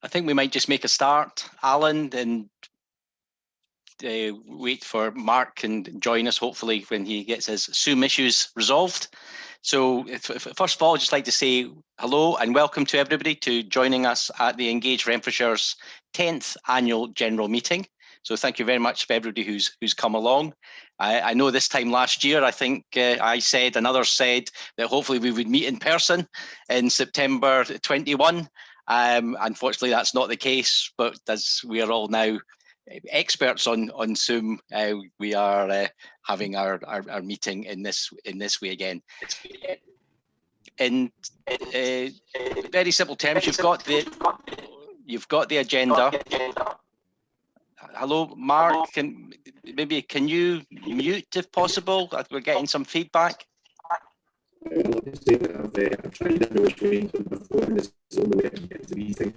I think we might just make a start, Alan, and wait for Mark and join us, hopefully, when he gets his Zoom issues resolved. So first of all, I'd just like to say hello and welcome to everybody to joining us at the Engage Renfrewshire's 10th annual general meeting. So thank you very much for everybody who's come along. I know this time last year, I think I said and others said that hopefully we would meet in person in September 21. Unfortunately, that's not the case, but as we are all now experts on Zoom, we are having our meeting in this way again. In very simple terms, you've got the agenda. Hello, Mark. Can you mute if possible? We're getting some feedback. I'm trying to restrain on my phone. This is the only way I can get to the meeting.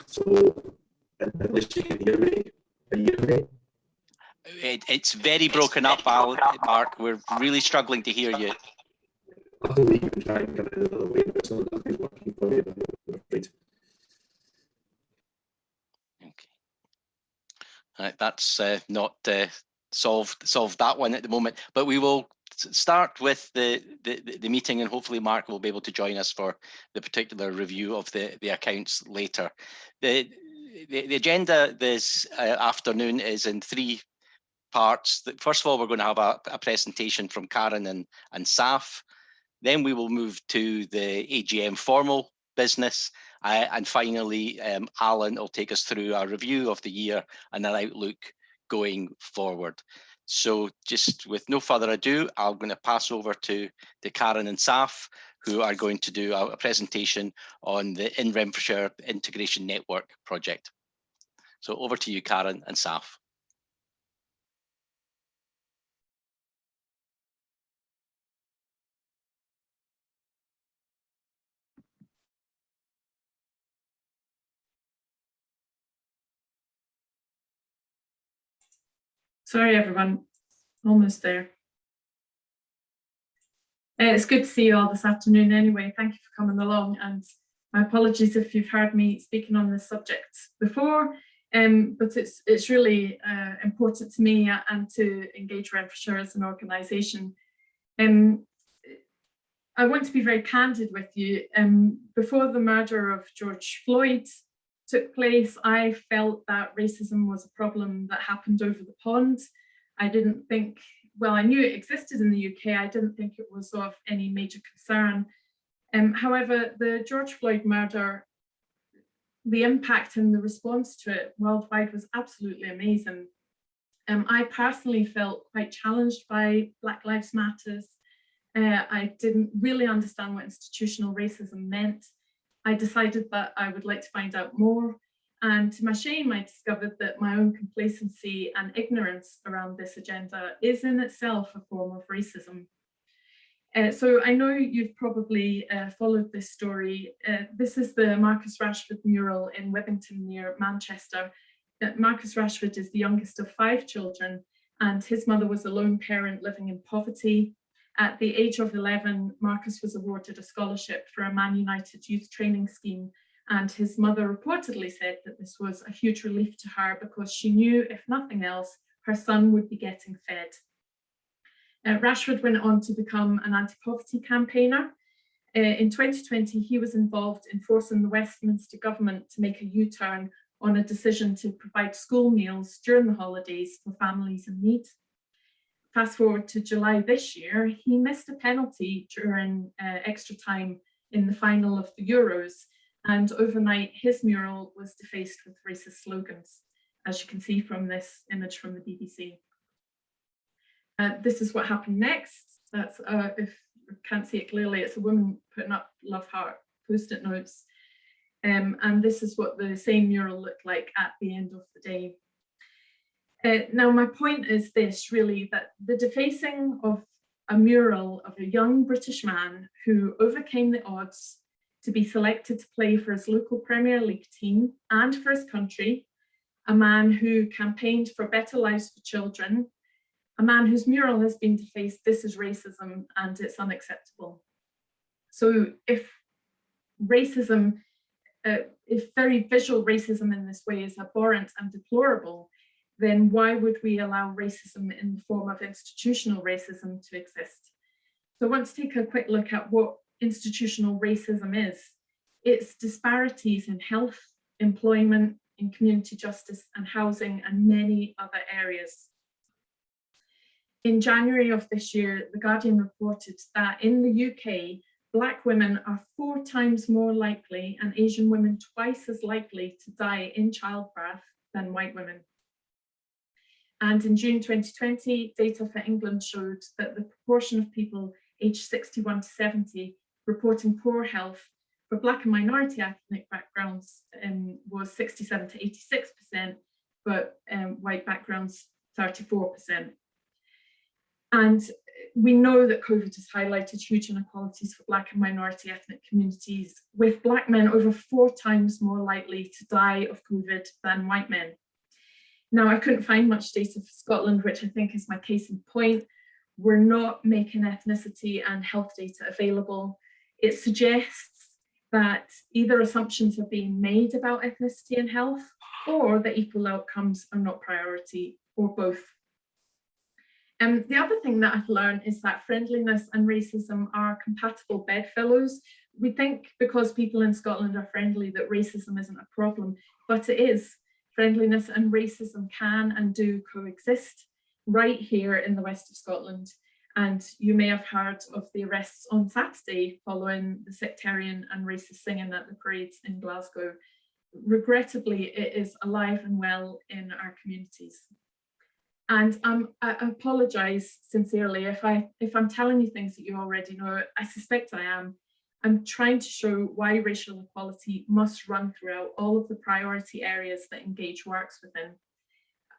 So, unless you can hear me, can you hear me? It's very broken up, Mark. We're really struggling to hear you. I'll leave and try and get it another way, but so nothing's working for me, I'm afraid. Okay. All right, that's not solved that one at the moment, but we will start with the meeting, and hopefully Mark will be able to join us for the particular review of the accounts later. The agenda this afternoon is in three parts. First of all, we're going to have a presentation from Karen and Saf. Then we will move to the AGM formal business. And finally, Alan will take us through our review of the year and an outlook going forward. So just with no further ado, I'm going to pass over to Karen and Saf, who are going to do a presentation on the In Renfrewshire Integration Network project. So over to you, Karen and Saf. Sorry, everyone, almost there. It's good to see you all this afternoon anyway. Thank you for coming along, and my apologies if you've heard me speaking on this subject before, but it's really important to me and to Engage Renfrewshire as an organisation. I want to be very candid with you. Before the murder of George Floyd took place, I felt that racism was a problem that happened over the pond. I didn't think, well, I knew it existed in the UK. I didn't think it was of any major concern. However, the George Floyd murder, the impact and the response to it worldwide was absolutely amazing. I personally felt quite challenged by Black Lives Matters. I didn't really understand what institutional racism meant. I decided that I would like to find out more, and to my shame, I discovered that my own complacency and ignorance around this agenda is in itself a form of racism. So I know you've probably followed this story. This is the Marcus Rashford mural in Withington near Manchester. Marcus Rashford is the youngest of 5 children, and his mother was a lone parent living in poverty. At the age of 11, Marcus was awarded a scholarship for a Man United youth training scheme, and his mother reportedly said that this was a huge relief to her because she knew, if nothing else, her son would be getting fed. Rashford went on to become an anti-poverty campaigner. In 2020, he was involved in forcing the Westminster government to make a U-turn on a decision to provide school meals during the holidays for families in need. Fast forward to July this year, he missed a penalty during extra time in the final of the Euros, and overnight his mural was defaced with racist slogans, as you can see from this image from the BBC. This is what happened next. That's, if you can't see it clearly, it's a woman putting up love heart post-it notes. And this is what the same mural looked like at the end of the day. Now, my point is this, really, that the defacing of a mural of a young British man who overcame the odds to be selected to play for his local Premier League team and for his country, a man who campaigned for better lives for children, a man whose mural has been defaced, this is racism and it's unacceptable. So if racism if very visual racism in this way is abhorrent and deplorable, then why would we allow racism in the form of institutional racism to exist? So I want to take a quick look at what institutional racism is. It's disparities in health, employment, in community justice and housing, and many other areas. In January of this year, The Guardian reported that in the UK, Black women are 4 times more likely and Asian women twice as likely to die in childbirth than white women. And in June 2020, data for England showed that the proportion of people aged 61 to 70 reporting poor health for Black and minority ethnic backgrounds was 67 to 86%, but white backgrounds 34%. And we know that COVID has highlighted huge inequalities for Black and minority ethnic communities, with Black men over 4 times more likely to die of COVID than white men. Now, I couldn't find much data for Scotland, which I think is my case in point. We're not making ethnicity and health data available. It suggests that either assumptions are being made about ethnicity and health, or that equal outcomes are not priority, or both. The other thing that I've learned is that friendliness and racism are compatible bedfellows. We think because people in Scotland are friendly that racism isn't a problem, but it is. Friendliness and racism can and do coexist right here in the west of Scotland. And you may have heard of the arrests on Saturday following the sectarian and racist singing at the parades in Glasgow. Regrettably, it is alive and well in our communities. And I apologise sincerely if I'm telling you things that you already know. I suspect I am. I'm trying to show why racial equality must run throughout all of the priority areas that Engage works within.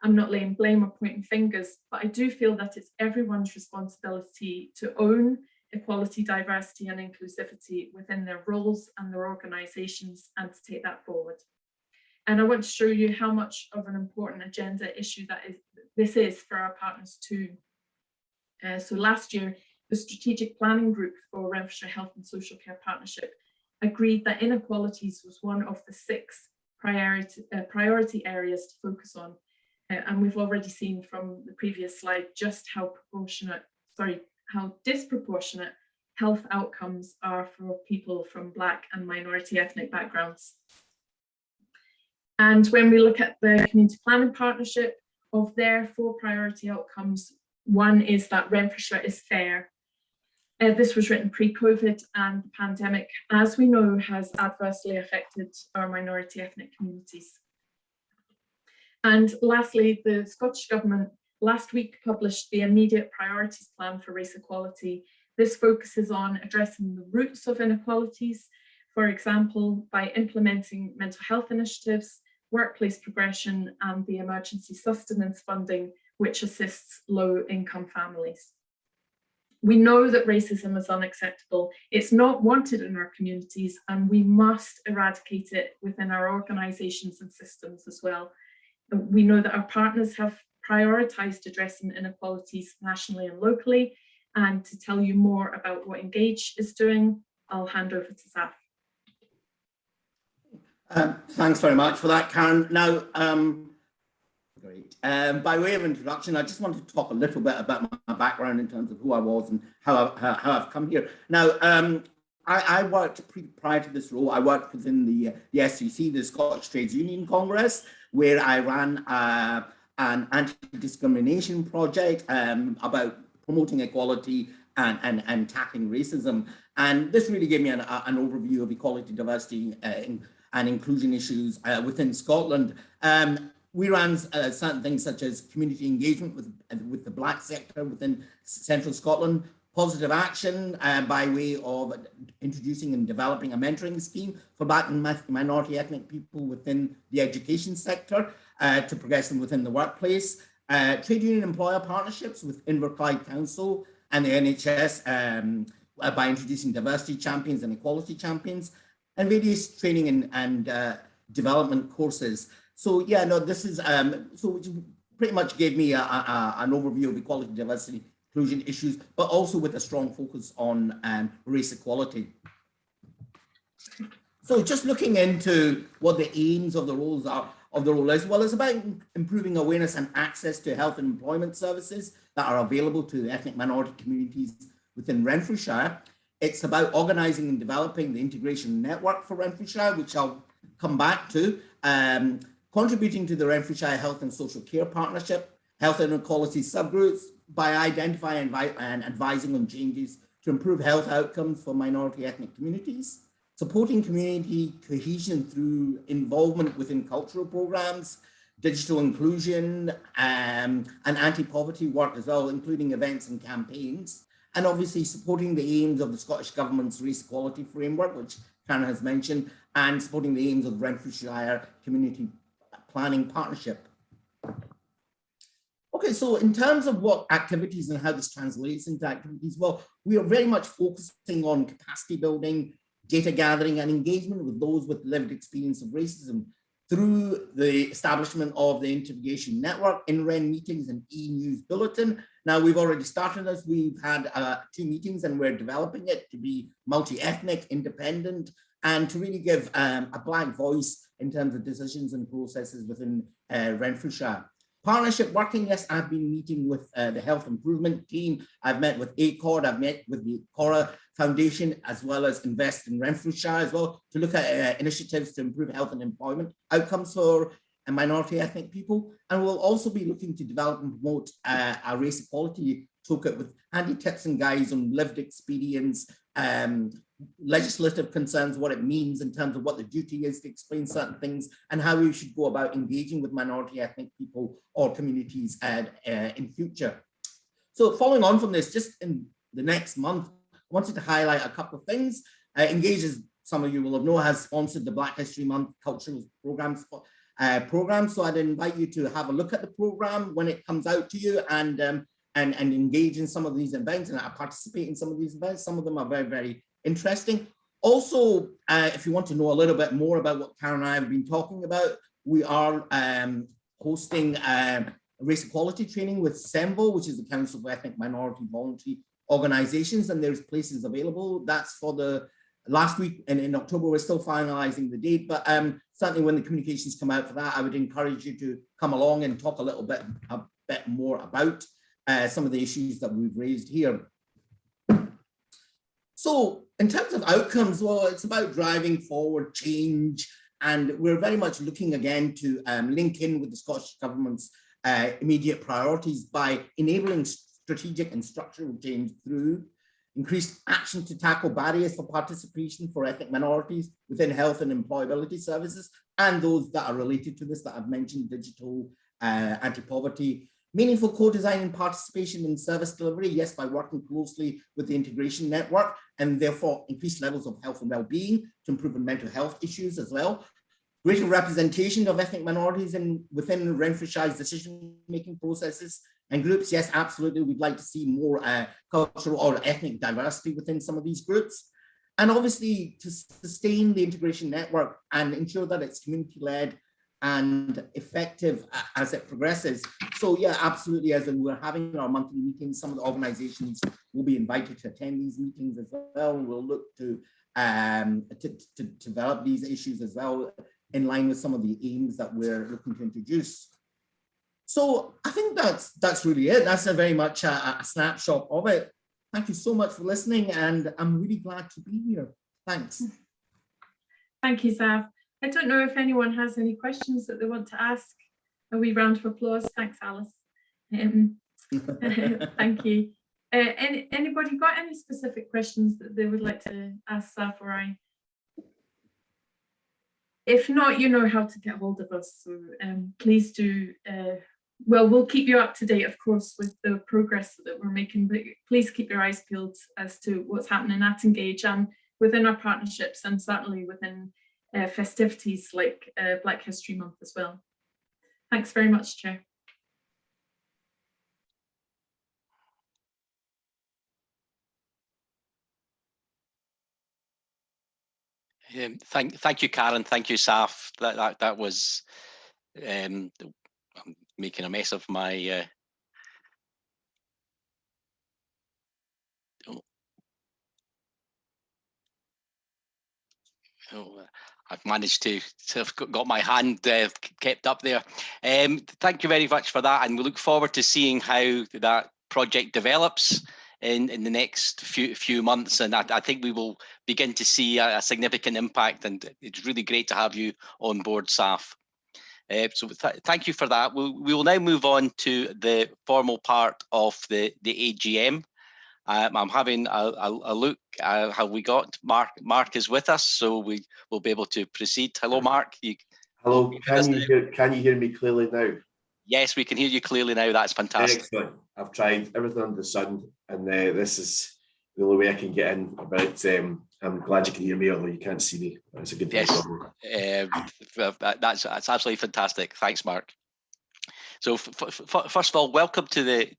I'm not laying blame or pointing fingers, but I do feel that it's everyone's responsibility to own equality, diversity and inclusivity within their roles and their organisations, and to take that forward. And I want to show you how much of an important agenda issue this is for our partners too. So last year, the Strategic Planning Group for Renfrewshire Health and Social Care Partnership agreed that inequalities was one of the 6 priority areas to focus on. And we've already seen from the previous slide just how disproportionate health outcomes are for people from Black and minority ethnic backgrounds. And when we look at the Community Planning Partnership, of their 4 priority outcomes, one is that Renfrewshire is fair. This was written pre-COVID, and the pandemic, as we know, has adversely affected our minority ethnic communities. And lastly, the Scottish Government last week published the Immediate Priorities Plan for Race Equality. This focuses on addressing the roots of inequalities, for example, by implementing mental health initiatives, workplace progression, and the emergency sustenance funding, which assists low-income families. We know that racism is unacceptable. It's not wanted in our communities, and we must eradicate it within our organisations and systems as well. We know that our partners have prioritised addressing inequalities nationally and locally. And to tell you more about what Engage is doing, I'll hand over to Zaf. Thanks very much for that, Karen. Now, great. By way of introduction, I just wanted to talk a little bit about my background in terms of who I was and how I've come here. Now, I worked prior to this role. I worked within the SCC, the Scottish Trades Union Congress, where I ran an anti-discrimination project about promoting equality and tackling racism. And this really gave me an overview of equality, diversity, and inclusion issues within Scotland. We ran certain things such as community engagement with the Black sector within Central Scotland, positive action by way of introducing and developing a mentoring scheme for Black and minority ethnic people within the education sector to progress them within the workplace, trade union employer partnerships with Inverclyde Council and the NHS by introducing diversity champions and equality champions, and various training and development courses. So yeah, no, this is, so it pretty much gave me an overview of equality, diversity, inclusion issues, but also with a strong focus on race equality. So just looking into what the aims of the roles are, of the role is, well, it's about improving awareness and access to health and employment services that are available to ethnic minority communities within Renfrewshire. It's about organising and developing the integration network for Renfrewshire, which I'll come back to, contributing to the Renfrewshire Health and Social Care Partnership, health inequality subgroups, by identifying and advising on changes to improve health outcomes for minority ethnic communities, supporting community cohesion through involvement within cultural programs, digital inclusion, and anti-poverty work as well, including events and campaigns, and obviously supporting the aims of the Scottish Government's race equality framework, which Karen has mentioned, and supporting the aims of the Renfrewshire Community Planning Partnership. Okay, so in terms of what activities and how this translates into activities, well, we are very much focusing on capacity building, data gathering, and engagement with those with lived experience of racism through the establishment of the integration network, in-REN meetings, and e-news bulletin. Now, we've already started this. We've had 2 meetings, and we're developing it to be multi-ethnic, independent, and to really give a Black voice in terms of decisions and processes within Renfrewshire. Partnership working, yes, I've been meeting with the health improvement team. I've met with ACORD, I've met with the Cora Foundation, as well as Invest in Renfrewshire as well, to look at initiatives to improve health and employment outcomes for minority ethnic people. And we'll also be looking to develop and promote a race equality toolkit with handy tips and guides on lived experience, legislative concerns, what it means in terms of what the duty is to explain certain things, and how we should go about engaging with minority ethnic people or communities in future. So following on from this, just in the next month, I wanted to highlight a couple of things. Engage, as some of you will have known, has sponsored the Black History Month cultural program. So I'd invite you to have a look at the program when it comes out to you, and engage in some of these events and participate in some of these events. Some of them are very, very interesting. Also, if you want to know a little bit more about what Karen and I have been talking about, we are hosting race equality training with CEMVO, which is the Council of Ethnic Minority Voluntary Organizations, and there's places available. That's for the last week, and in October. We're still finalizing the date, but certainly when the communications come out for that, I would encourage you to come along and talk a bit more about some of the issues that we've raised here. So in terms of outcomes, well, it's about driving forward change, and we're very much looking again to link in with the Scottish Government's immediate priorities by enabling strategic and structural change through increased action to tackle barriers for participation for ethnic minorities within health and employability services, and those that are related to this that I've mentioned, digital, anti-poverty, meaningful co-design and participation in service delivery, yes, by working closely with the integration network, and therefore increased levels of health and well-being to improve on mental health issues as well. Greater representation of ethnic minorities within Renfrewshire's decision-making processes and groups, yes, absolutely. We'd like to see more cultural or ethnic diversity within some of these groups. And obviously to sustain the integration network and ensure that it's community-led and effective as it progresses. So yeah, absolutely, as we're having our monthly meetings, some of the organizations will be invited to attend these meetings as well. We'll look to develop these issues as well in line with some of the aims that we're looking to introduce. So I think that's really it. That's a very much a snapshot of it. Thank you so much for listening, and I'm really glad to be here. Thanks. Thank you, Zav. I don't know if anyone has any questions that they want to ask. A wee round of applause. Thanks, Alice. Thank you. Anybody got any specific questions that they would like to ask Zav or I? If not, you know how to get hold of us. So please do. Well, we'll keep you up to date, of course, with the progress that we're making, but please keep your eyes peeled as to what's happening at Engage and within our partnerships, and certainly within festivities like Black History Month as well. Thanks very much, Chair. Thank you, Karen. Thank you, Saf. That was. I'm making a mess of my. I've managed to have got my hand kept up there. Thank you very much for that, and we look forward to seeing how that project develops in the next few months, and I think we will begin to see a significant impact, and it's really great to have you on board, Saf. So thank you for that. We will now move on to the formal part of the AGM. I'm having a look at how we got. Mark is with us, so we will be able to proceed. Hello, Mark. Hello, can you hear me clearly now? Yes, we can hear you clearly now. That's fantastic. Excellent. I've tried everything under the sun, and this is the only way I can get in. But I'm glad you can hear me, although you can't see me. That's a good thing. Yes, that's absolutely fantastic. Thanks, Mark. So first of all, welcome to the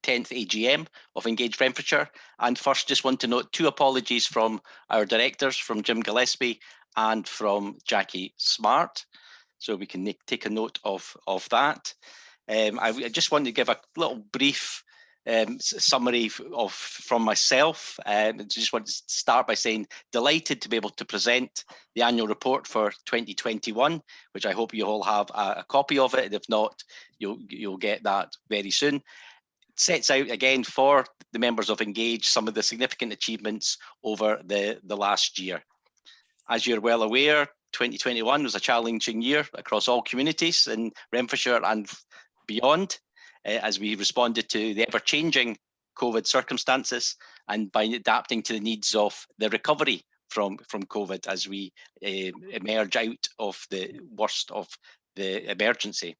10th AGM of Engage Renfrewshire. And first, just want to note 2 apologies from our directors, from Jim Gillespie and from Jackie Smart. So we can take a note of that. I just want to give a little brief summary from myself. I just want to start by saying delighted to be able to present the annual report for 2021, which I hope you all have a copy of it, and if not, you'll get that very soon. It sets out again for the members of Engage some of the significant achievements over the last year. As you're well aware, 2021 was a challenging year across all communities in Renfrewshire and beyond, as we responded to the ever-changing COVID circumstances and by adapting to the needs of the recovery from COVID as we emerge out of the worst of the emergency.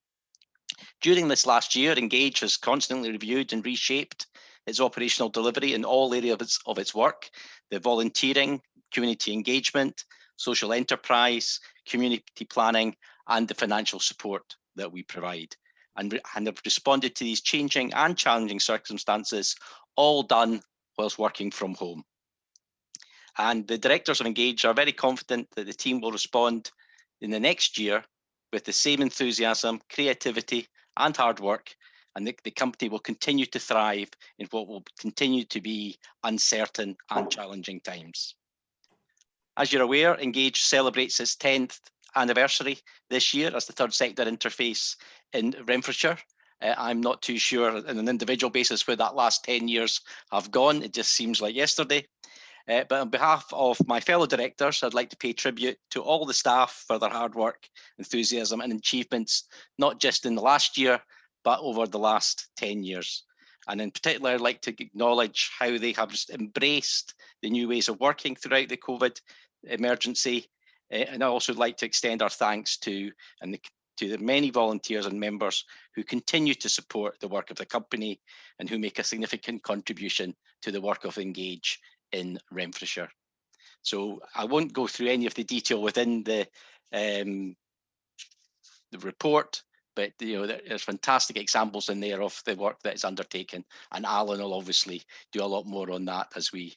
During this last year, Engage has constantly reviewed and reshaped its operational delivery in all areas of its work: the volunteering, community engagement, social enterprise, community planning, and the financial support that we provide, and have responded to these changing and challenging circumstances, all done whilst working from home. And the directors of Engage are very confident that the team will respond in the next year with the same enthusiasm, creativity, and hard work, and the company will continue to thrive in what will continue to be uncertain and challenging times. As you're aware, Engage celebrates its 10th anniversary this year as the third sector interface in Renfrewshire. I'm not too sure on an individual basis where that last 10 years have gone. It just seems like yesterday. But on behalf of my fellow directors, I'd like to pay tribute to all the staff for their hard work, enthusiasm and achievements, not just in the last year, but over the last 10 years. And in particular, I'd like to acknowledge how they have embraced the new ways of working throughout the COVID emergency. And I also like to extend our thanks to the many volunteers and members who continue to support the work of the company and who make a significant contribution to the work of Engage in Renfrewshire. So I won't go through any of the detail within the report, but there's fantastic examples in there of the work that is undertaken, and Alan will obviously do a lot more on that as we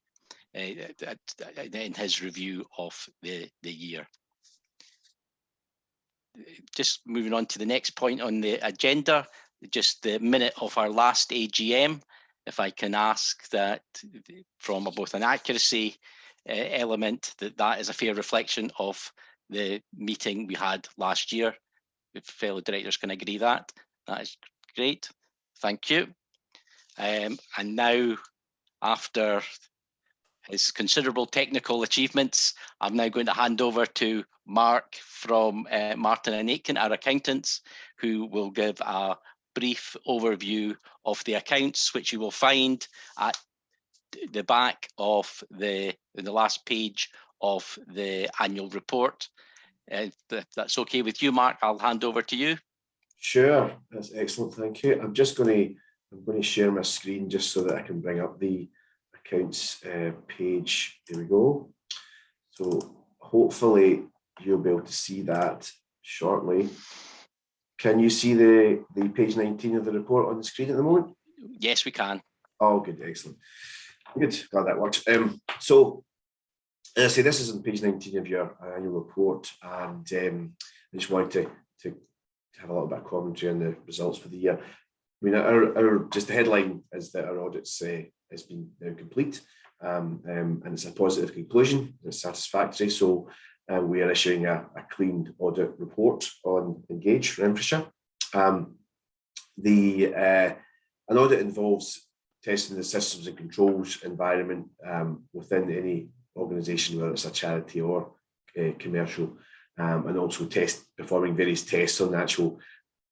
in his review of the year. Just moving on to the next point on the agenda, just the minute of our last AGM. If I can ask that from both an accuracy element, that is a fair reflection of the meeting we had last year. If fellow directors can agree that is great. Thank you. And now, after his considerable technical achievements, I'm now going to hand over to Mark from Martin and Aitken, our accountants, who will give a brief overview of the accounts, which you will find at the back of the last page of the annual report. If that's okay with you, Mark, I'll hand over to you. Sure, that's excellent, thank you. I'm going to share my screen just so that I can bring up the accounts page. There we go. So hopefully you'll be able to see that shortly. Can you see the page 19 of the report on the screen at the moment? Yes, we can. Oh, good, excellent. Good, glad that works. So as I say, this is on page 19 of your annual report, and I just wanted to have a little bit of commentary on the results for the year. I mean, our just the headline is that our audits has been now complete, and it's a positive conclusion. It's satisfactory. So we are issuing a clean audit report on Engage Renfrewshire. An audit involves testing the systems and controls environment within any organisation, whether it's a charity or commercial, and also performing various tests on the actual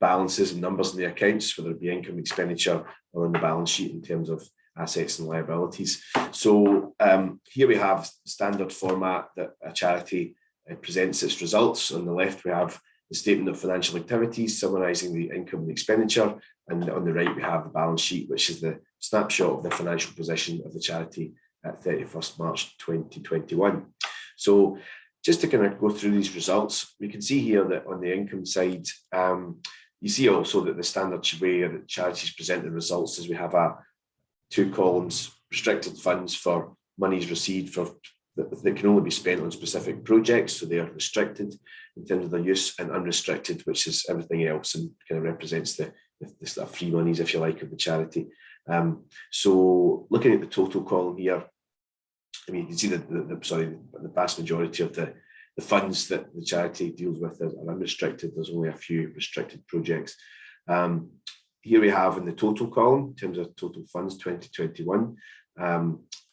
balances and numbers in the accounts, whether it be income, expenditure, or on the balance sheet in terms of assets and liabilities. So here we have standard format that a charity presents its results. On the left, we have the statement of financial activities summarising the income and expenditure, and on the right, we have the balance sheet, which is the snapshot of the financial position of the charity at 31st March 2021. So just to kind of go through these results, we can see here that on the income side, you see also that the standard way that charities present the results is we have two columns: restricted funds for monies received that can only be spent on specific projects, so they are restricted in terms of their use, and unrestricted, which is everything else and kind of represents the free monies, if you like, of the charity. So looking at the total column here, I mean, you can see the vast majority of the funds that the charity deals with are unrestricted. There's only a few restricted projects. Here we have in the total column, in terms of total funds 2021,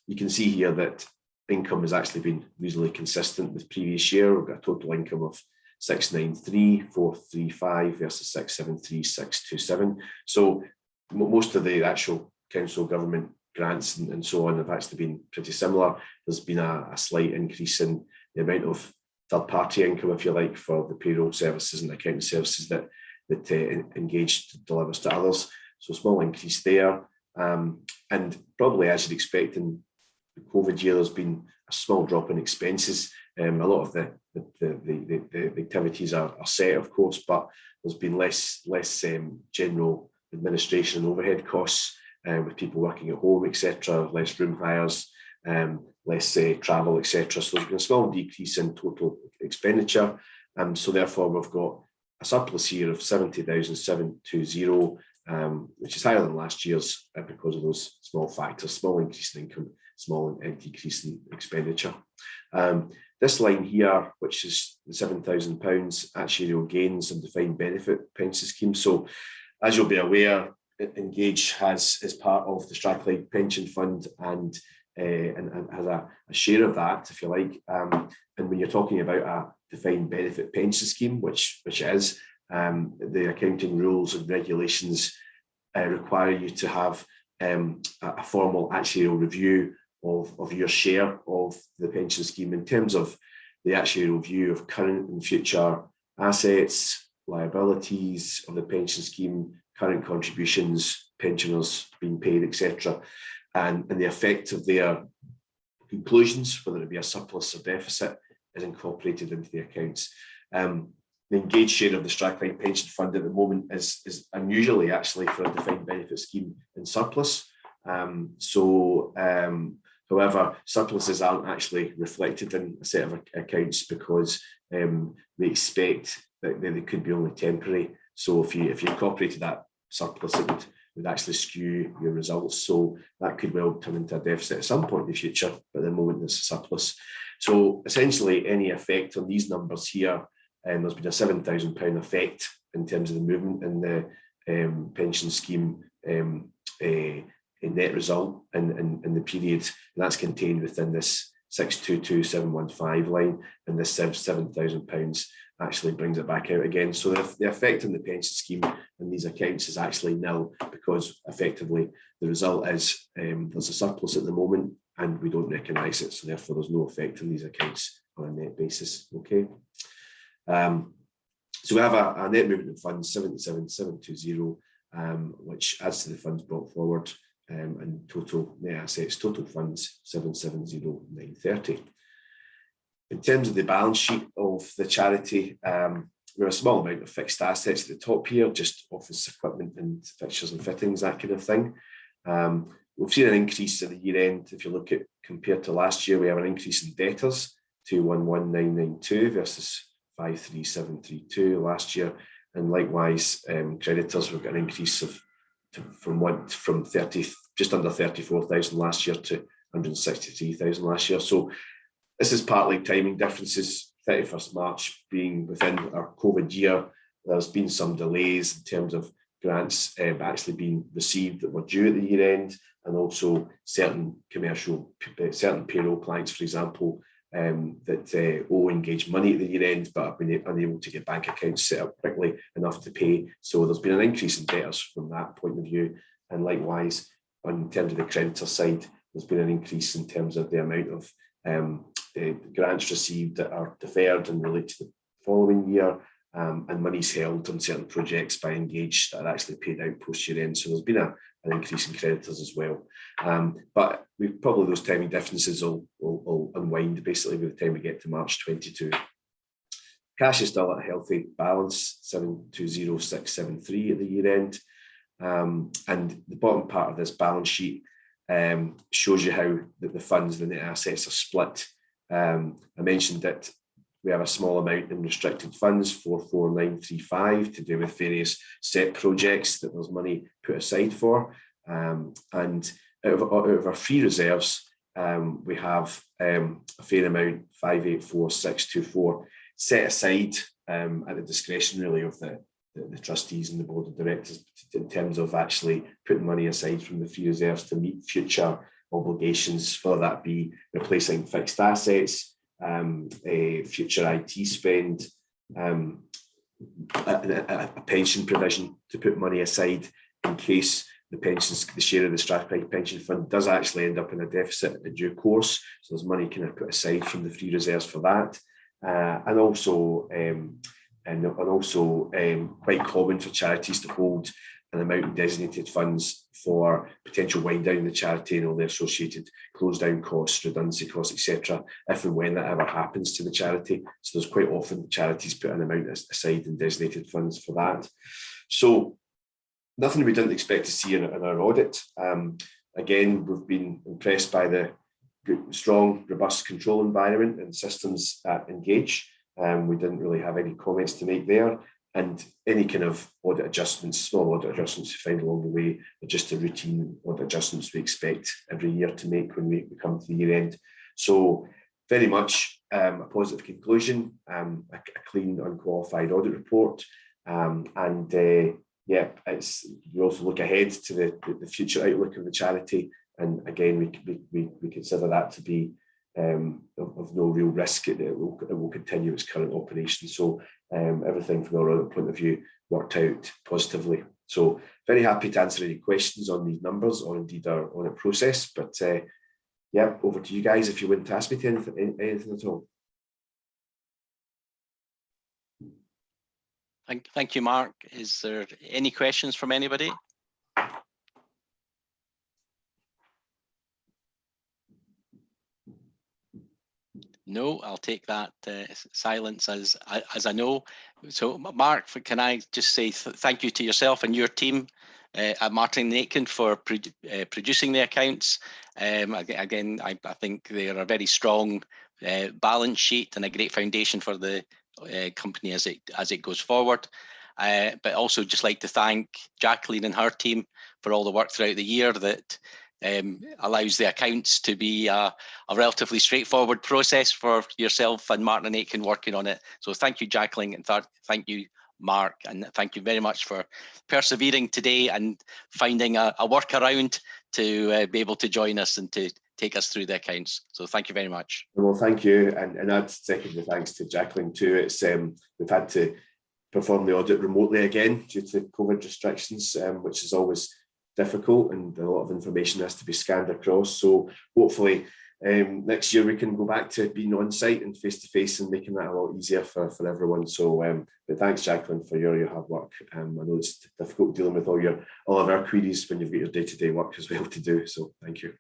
you can see here that income has actually been reasonably consistent with previous year. We've got a total income of 693,435 versus 673,627. So most of the actual council government grants and so on have actually been pretty similar. There's been a slight increase in the amount of third-party income, if you like, for the payroll services and accounting services that Engage delivers to others. So a small increase there. And probably, as you'd expect in the COVID year, there's been a small drop in expenses. A lot of the activities are set, of course, but there's been less general administration and overhead costs with people working at home, etc., less room hires, less travel, etc. So there's been a small decrease in total expenditure. So therefore, we've got a surplus here of 70,720, which is higher than last year's because of those small factors: small increase in income, small decrease in expenditure. This line here, which is the £7,000 actuarial gains and defined benefit pension scheme. So as you'll be aware, Engage is part of the Strathclyde Pension Fund and has a share of that, if you like. And when you're talking about a defined benefit pension scheme, which is, the accounting rules and regulations require you to have a formal actuarial review of your share of the pension scheme in terms of the actuarial view of current and future assets, liabilities of the pension scheme, current contributions, pensioners being paid, etc., and the effect of their conclusions, whether it be a surplus or deficit, is incorporated into the accounts. The Engaged share of the Strathclyde Pension Fund at the moment is unusually actually for a defined benefit scheme in surplus. However, surpluses aren't actually reflected in a set of accounts because we expect that they could be only temporary. So if you incorporated that surplus, it would actually skew your results. So that could well turn into a deficit at some point in the future, but at the moment it's a surplus. So essentially any effect on these numbers here, there's been a £7,000 effect in terms of the movement in the pension scheme net result in the period, and that's contained within this 622,715 line, and this £7,000 actually brings it back out again. So the effect on the pension scheme in these accounts is actually nil, because effectively the result is there's a surplus at the moment and we don't recognise it, so therefore there's no effect on these accounts on a net basis. Okay. So we have a net movement of funds 77,720, which adds to the funds brought forward, and total net assets, total funds 770,930. In terms of the balance sheet of the charity, we have a small amount of fixed assets at the top here, just office equipment and fixtures and fittings, that kind of thing. We've seen an increase at the year end. If you look at compared to last year, we have an increase in debtors to 11992 versus 53732 last year, and likewise creditors, we've got an increase of from 30, just under 34,000 last year to 163,000 last year. So this is partly timing differences 31st March being within our COVID year, there's been some delays in terms of grants actually being received that were due at the year end, and also certain certain payroll clients, for example, that owe Engage money at the year end, but have been unable to get bank accounts set up quickly enough to pay. So there's been an increase in debtors from that point of view. And likewise, in terms of the creditor side, there's been an increase in terms of the amount of grants received that are deferred and relate to the following year, and monies held on certain projects by Engage that are actually paid out post year end. So there's been an increase in creditors as well. But probably those timing differences will unwind basically by the time we get to March 22. Cash is still at a healthy balance, 720,673 at the year end. And the bottom part of this balance sheet shows you how the funds, the net assets are split. I mentioned that we have a small amount in restricted funds, 44935, to do with various set projects that there's money put aside for. And out of our free reserves, we have a fair amount, 584624, set aside at the discretion really of the trustees and the board of directors in terms of actually putting money aside from the free reserves to meet future obligations, whether that be replacing fixed assets, a future IT spend, a pension provision to put money aside in case the share of the Strathclyde Pension Fund does actually end up in a deficit in due course. So there's money kind of put aside from the free reserves for that, and also quite common for charities to hold an amount in designated funds for potential wind down in the charity and all the associated close down costs, redundancy costs, etc., if and when that ever happens to the charity. So there's quite often charities put an amount aside in designated funds for that. So nothing we didn't expect to see in our audit. Again, we've been impressed by the strong, robust control environment and systems at Engage. We didn't really have any comments to make there. And any kind of audit adjustments, small audit adjustments you find along the way, are just the routine audit adjustments we expect every year to make when we come to the year end. So very much a positive conclusion, a clean, unqualified audit report. Yeah, we also look ahead to the future outlook of the charity. And again, we consider that to be of no real risk. It will continue its current operation. So everything from our audit point of view worked out positively. So very happy to answer any questions on these numbers or indeed our audit process. But yeah, over to you guys if you wouldn't ask me to anything at all. Thank you, Mark. Is there any questions from anybody? No, I'll take that silence as a no. So, Mark, can I just say thank you to yourself and your team at Martin & Aitken for producing the accounts. Again, I think they are a very strong balance sheet and a great foundation for the company as it goes forward. But also just like to thank Jacqueline and her team for all the work throughout the year that allows the accounts to be a relatively straightforward process for yourself and Martin & Aitken working on it. So thank you, Jacqueline, and thank you, Mark, and thank you very much for persevering today and finding a workaround to be able to join us and to take us through the accounts. So thank you very much. Well, thank you, and I'd second the thanks to Jacqueline too. It's we've had to perform the audit remotely again due to COVID restrictions, which is always difficult, and a lot of information has to be scanned across. So hopefully next year we can go back to being on site and face to face and making that a lot easier for everyone. So but thanks, Jacqueline, for your hard work. I know it's difficult dealing with all of our queries when you've got your day-to-day work as well to do. So thank you.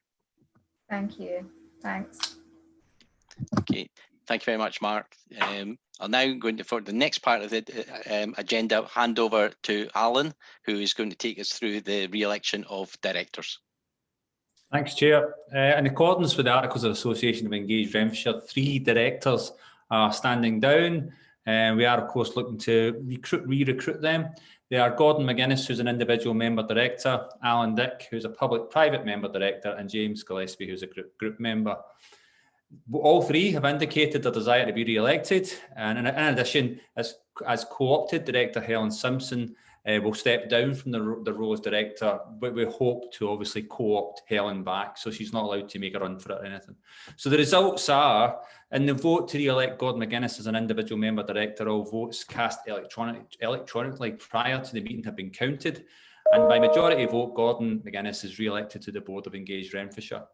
Thank you. Thanks. Okay, thank you very much, Mark. I'll now go into for the next part of the agenda, hand over to Alan, who is going to take us through the re-election of directors. Thanks, Chair. In accordance with the Articles of Association of Engage Renfrewshire, 3 directors are standing down. We are, of course, looking to re-recruit them. They are Gordon McGuinness, who's an individual member director, Alan Dick, who's a public-private member director, and James Gillespie, who's a group member. All three have indicated their desire to be re-elected, and in addition, as co-opted, Director Helen Simpson will step down from the role as director, but we hope to obviously co-opt Helen back, so she's not allowed to make a run for it or anything. So the results are, in the vote to re-elect Gordon McGuinness as an individual member director, all votes cast electronically prior to the meeting have been counted, and by majority vote, Gordon McGuinness is re-elected to the board of Engage Renfrewshire.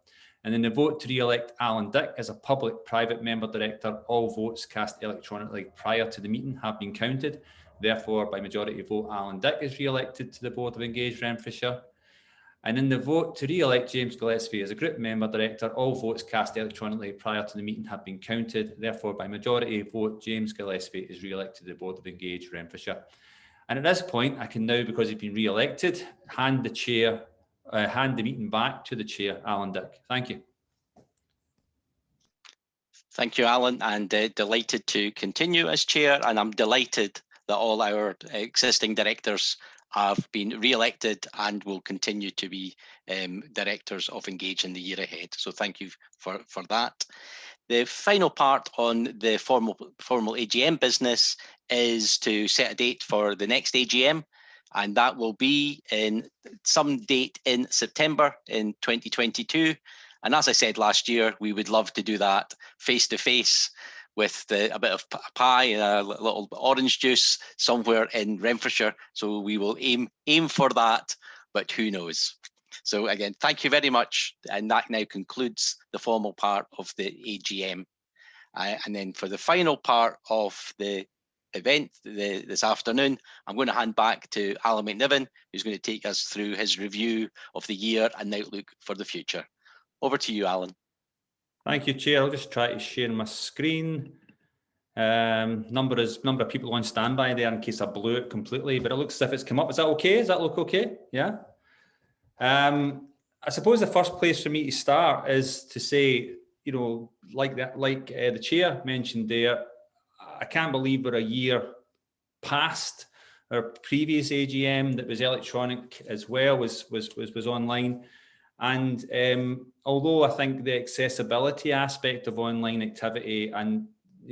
And in the vote to re-elect Alan Dick as a public-private member director, all votes cast electronically prior to the meeting have been counted. Therefore, by majority vote, Alan Dick is re-elected to the board of Engage Renfrewshire. And in the vote to re-elect James Gillespie as a group member director, all votes cast electronically prior to the meeting have been counted. Therefore, by majority vote, James Gillespie is re-elected to the board of Engage Renfrewshire. And at this point, I can now, because he's been re-elected, hand the meeting back to the chair, Alan Dick. Thank you. Thank you, Alan, and delighted to continue as chair, and I'm delighted that all our existing directors have been re-elected and will continue to be directors of Engage in the year ahead. So thank you for that. The final part on the formal AGM business is to set a date for the next AGM, and that will be in some date in September in 2022. And as I said last year, we would love to do that face to face with a bit of pie and a little orange juice somewhere in Renfrewshire. So we will aim for that, but who knows? So again, thank you very much. And that now concludes the formal part of the AGM. And then for the final part of the event this afternoon, I'm going to hand back to Alan McNiven, who's going to take us through his review of the year and outlook for the future. Over to you, Alan. Thank you, Chair. I'll just try to share my screen. Number of people on standby there in case I blew it completely, but it looks as if it's come up. Is that okay? Does that look okay? Yeah. I suppose the first place for me to start is to say, you know, like the chair mentioned there, I can't believe we're a year past our previous AGM that was electronic as well, was online. And although I think the accessibility aspect of online activity and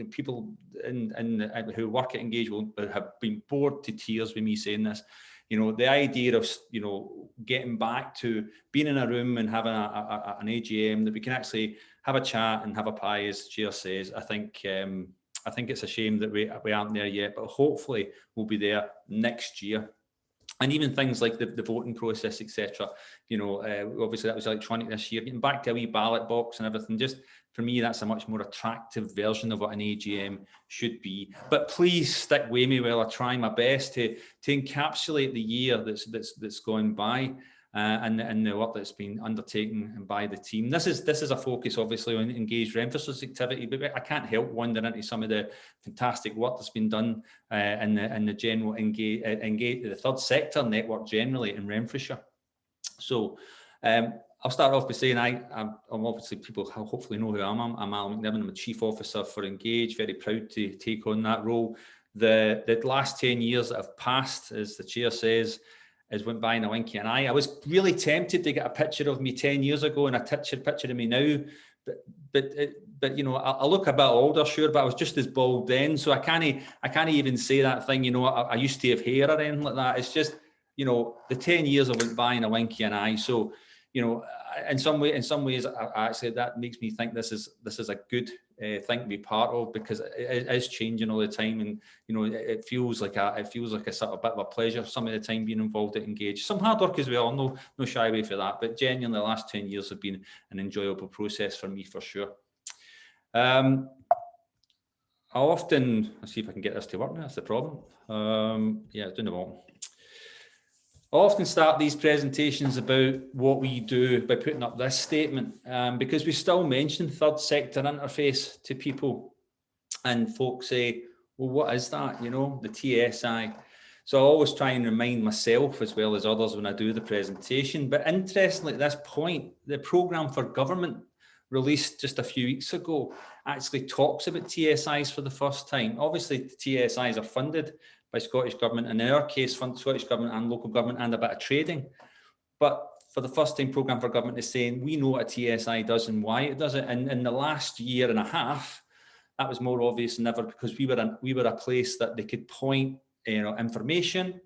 people who work at Engage will have been bored to tears with me saying this, you know, the idea of, you know, getting back to being in a room and having an AGM that we can actually have a chat and have a pie, as Chair says, I think it's a shame that we aren't there yet, but hopefully we'll be there next year. And even things like the voting process, etc. You know, obviously that was electronic this year. Getting back to a wee ballot box and everything, just for me, that's a much more attractive version of what an AGM should be. But please stick with me while I try my best to encapsulate the year that's gone by and the work that's been undertaken by the team. This is a focus, obviously, on Engage Renfrewshire's activity, but I can't help wandering into some of the fantastic work that's been done in the general Engage, the third sector network generally in Renfrewshire. So I'll start off by saying I'm obviously, people hopefully know who I am. I'm Alan McNiven. I'm a Chief Officer for Engage, very proud to take on that role. The last 10 years that have passed, as the Chair says, has went by in a winky an eye. I was really tempted to get a picture of me 10 years ago and a picture of me now, but you know, I look a bit older, sure, but I was just as bald then, so I can't even say that thing, you know, I used to have hair or anything like that. It's just, you know, the 10 years I went by in a winky an eye. So, you know, in some ways, I actually, that makes me think this is a good thing to be part of, because it is changing all the time, and you know, it feels like a sort of bit of a pleasure some of the time being involved at Engage. Some hard work as well, no shy away for that, but genuinely the last 10 years have been an enjoyable process for me, for sure. I often, let's see if I can get this to work now. That's the problem. Yeah, doing the bottom. I often start these presentations about what we do by putting up this statement, because we still mention third sector interface to people, and folks say, well, what is that? You know, the TSI. So I always try and remind myself as well as others when I do the presentation. But interestingly, at this point, the Programme for Government, released just a few weeks ago, actually talks about TSIs for the first time. Obviously, the TSIs are funded by Scottish Government, in our case, Scottish Government and local government, and a bit of trading. But for the first time, Programme for Government is saying, we know what a TSI does and why it does it. And in the last year and a half, that was more obvious than ever, because we were a place that they could point information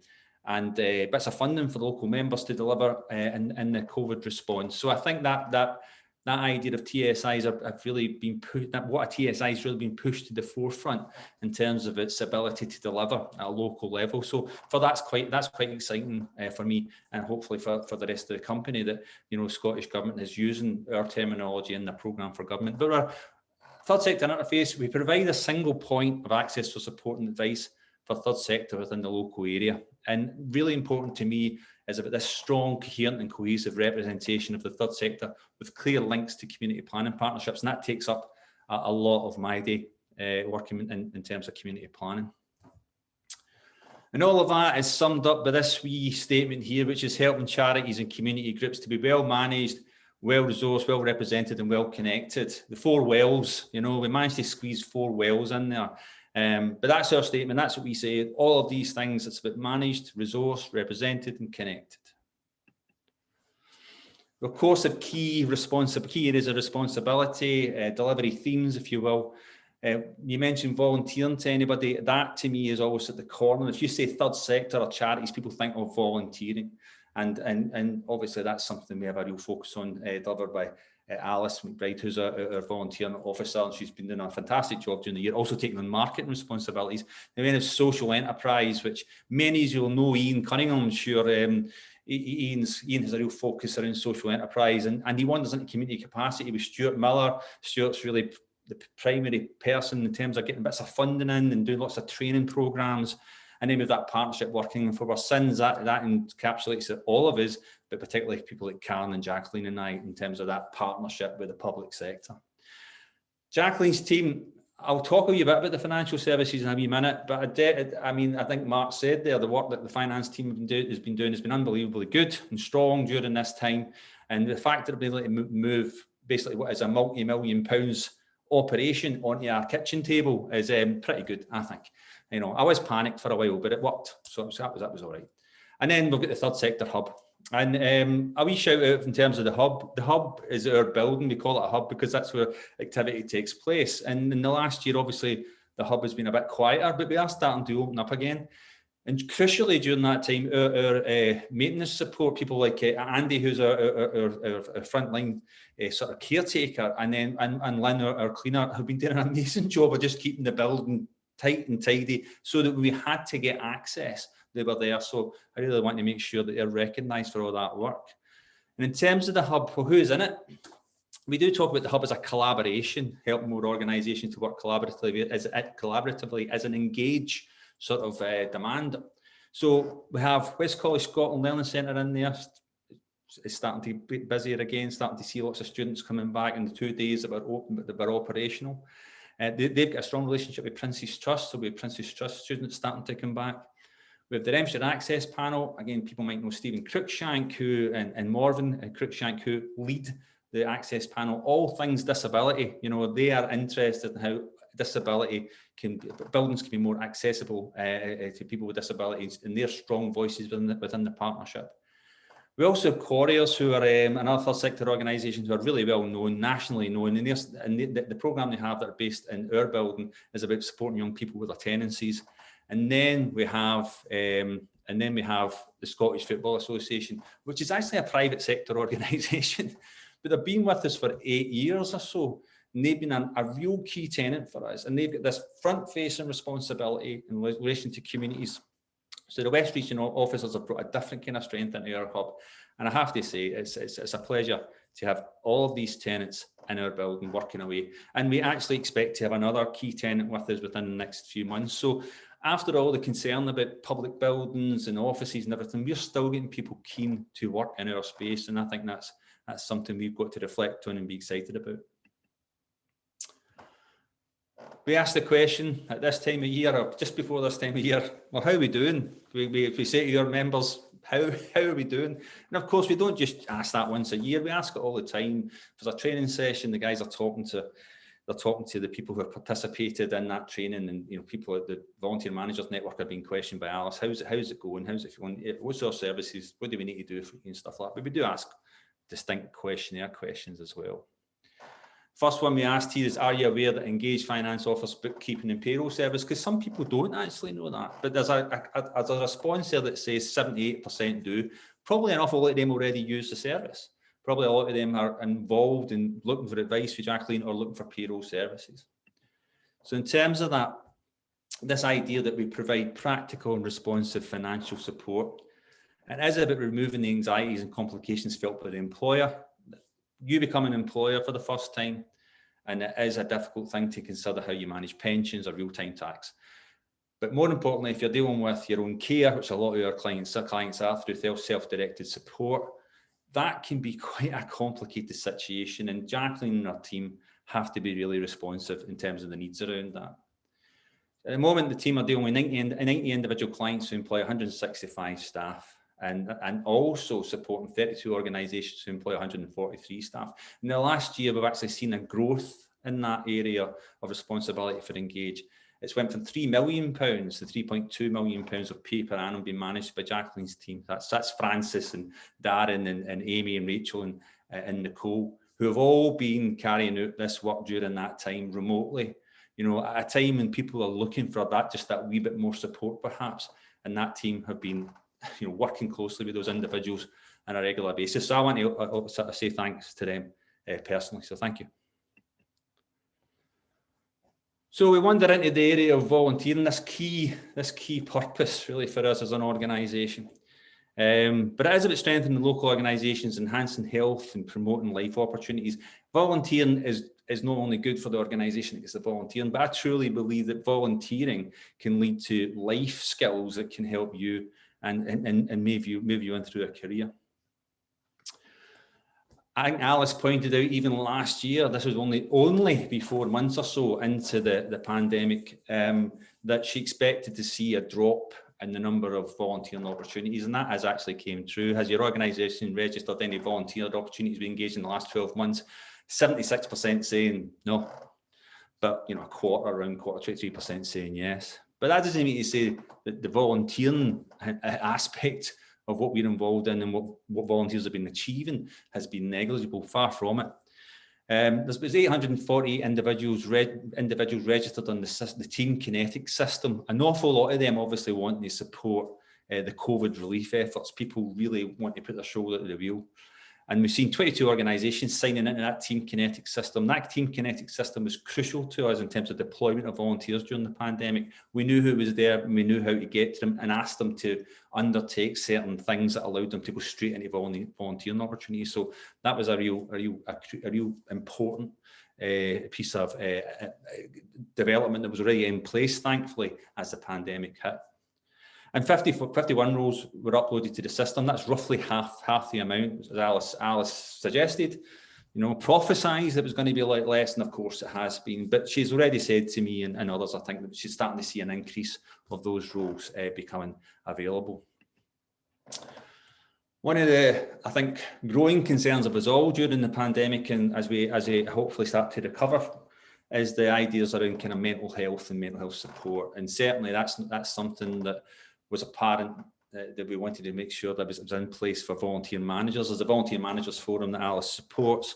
and bits of funding for local members to deliver in the COVID response. So I think that idea of TSIs have really been pushed, that what a TSI has really been pushed to the forefront in terms of its ability to deliver at a local level. So that's quite exciting for me, and hopefully for the rest of the company, that Scottish Government is using our terminology in the Programme for Government. But our third sector interface, we provide a single point of access for support and advice for third sector within the local area. And really important to me is about this strong, coherent and cohesive representation of the third sector with clear links to community planning partnerships. And that takes up a lot of my day working in terms of community planning. And all of that is summed up by this wee statement here, which is helping charities and community groups to be well managed, well resourced, well represented and well connected. The 4 wells, we managed to squeeze 4 wells in there. But that's our statement, that's what we say. All of these things, it's about managed, resourced, represented and connected. We, of course, have key areas of responsibility, delivery themes, if you will. You mentioned volunteering to anybody. That to me is always at the corner. If you say third sector or charities, people think of volunteering. And obviously that's something we have a real focus on, delivered by Alice McBride, who's our volunteering officer, and she's been doing a fantastic job during the year, also taking on marketing responsibilities. And then there's social enterprise, which many of you will know Ian Cunningham, I'm sure. Ian has a real focus around social enterprise, and he wanders into community capacity with Stuart Miller. Stuart's really the primary person in terms of getting bits of funding in and doing lots of training programs. And then with that partnership working for our sins, that encapsulates all of us, but particularly people like Karen and Jacqueline and I, in terms of that partnership with the public sector. Jacqueline's team, I'll talk a wee bit about the financial services in a wee minute, but I think Mark said there, the work that the finance team has been doing has been unbelievably good and strong during this time. And the fact that they've been able to move basically what is a multi-million pounds operation onto our kitchen table is pretty good, I think. I was panicked for a while, but it worked, so that was all right. And then we've got the third sector hub, and a wee shout out in terms of the hub. The hub is our building. We call it a hub because that's where activity takes place. And in the last year, obviously, the hub has been a bit quieter, but we are starting to open up again. And crucially, during that time, our maintenance support, people like Andy, who's our frontline sort of caretaker, and Lynn, our cleaner, have been doing an amazing job of just keeping the building tight and tidy, so that we had to get access, they were there. So I really want to make sure that they're recognised for all that work. And in terms of the hub, well, who's in it? We do talk about the hub as a collaboration, helping more organisations to work collaboratively as an engage sort of demand. So we have West College Scotland Learning Centre in there. It's starting to be busier again, starting to see lots of students coming back in the 2 days that were open, that were operational. They've got a strong relationship with Prince's Trust, so we have Prince's Trust students starting to come back. We have the Renfrewshire Access Panel. Again, people might know Stephen Cruikshank, and Morven Cruikshank, who lead the Access Panel. All things disability, they are interested in how buildings can be more accessible to people with disabilities, and they're strong voices within the partnership. We also have Quarriers, who are another third sector organisation who are really well known, nationally known, and the programme they have that are based in our building is about supporting young people with their tenancies. And then we have the Scottish Football Association, which is actually a private sector organisation, but they've been with us for 8 years or so. And they've been a real key tenant for us, and they've got this front-facing responsibility in relation to communities. So the West Regional officers have brought a different kind of strength into our hub. And I have to say, it's a pleasure to have all of these tenants in our building working away. And we actually expect to have another key tenant with us within the next few months. So after all the concern about public buildings and offices and everything, we're still getting people keen to work in our space. And I think that's something we've got to reflect on and be excited about. We asked the question at this time of year, or just before this time of year, well, how are we doing? If we say to your members, how are we doing? And of course, we don't just ask that once a year. We ask it all the time. If there's a training session, the guys are talking to they're talking to the people who have participated in that training, and people at the Volunteer Managers Network are being questioned by Alice. How's it going? How's it going? What's our services? What do we need to do for you and stuff like that? But we do ask distinct questionnaire questions as well. First one we asked here is, are you aware that Engage Finance offers bookkeeping and payroll service? Because some people don't actually know that, but there's a response there that says 78% do. Probably an awful lot of them already use the service. Probably a lot of them are involved in looking for advice for Jacqueline or looking for payroll services. So in terms of that, this idea that we provide practical and responsive financial support, it is about removing the anxieties and complications felt by the employer. You become an employer for the first time, and it is a difficult thing to consider how you manage pensions or real-time tax. But more importantly, if you're dealing with your own care, which a lot of our clients are through self-directed support, that can be quite a complicated situation, and Jacqueline and her team have to be really responsive in terms of the needs around that. At the moment, the team are dealing with 90 individual clients who employ 165 staff, and also supporting 32 organisations who employ 143 staff. In the last year, we've actually seen a growth in that area of responsibility for Engage. It's went from £3 million to £3.2 million of pay per annum being managed by Jacqueline's team. That's Francis and Darren and Amy and Rachel and Nicole, who have all been carrying out this work during that time remotely. At a time when people are looking for that wee bit more support perhaps, and that team have been working closely with those individuals on a regular basis. So I want to sort of say thanks to them personally, so thank you. So we wander into the area of volunteering, this key purpose really for us as an organisation. But it is about strengthening local organisations, enhancing health and promoting life opportunities. Volunteering is not only good for the organisation that gets the volunteering, but I truly believe that volunteering can lead to life skills that can help you and move you in through a career. I think Alice pointed out even last year, this was only be 4 months or so into the pandemic, that she expected to see a drop in the number of volunteering opportunities, and that has actually came true. Has your organisation registered any volunteer opportunities we engaged in the last 12 months? 76% saying no, but around quarter, 23% saying yes. But that doesn't mean to say that the volunteering aspect of what we're involved in and what volunteers have been achieving has been negligible, far from it. There's 840 individuals registered on the Team Kinetic system. An awful lot of them obviously want to support the COVID relief efforts. People really want to put their shoulder to the wheel. And we've seen 22 organisations signing into that Team Kinetic system. That Team Kinetic system was crucial to us in terms of deployment of volunteers during the pandemic. We knew who was there, and we knew how to get to them and ask them to undertake certain things that allowed them to go straight into volunteering opportunities. So that was a real important piece of development that was already in place, thankfully, as the pandemic hit. And 51 roles were uploaded to the system. That's roughly half the amount, as Alice suggested. Prophesied it was going to be a lot less, and of course it has been. But she's already said to me and others, I think, that she's starting to see an increase of those roles becoming available. One of the, I think, growing concerns of us all during the pandemic, and as we hopefully start to recover, is the ideas around kind of mental health and mental health support. And certainly that's something that was apparent that we wanted to make sure that was in place for volunteer managers. There's a volunteer managers forum that Alice supports.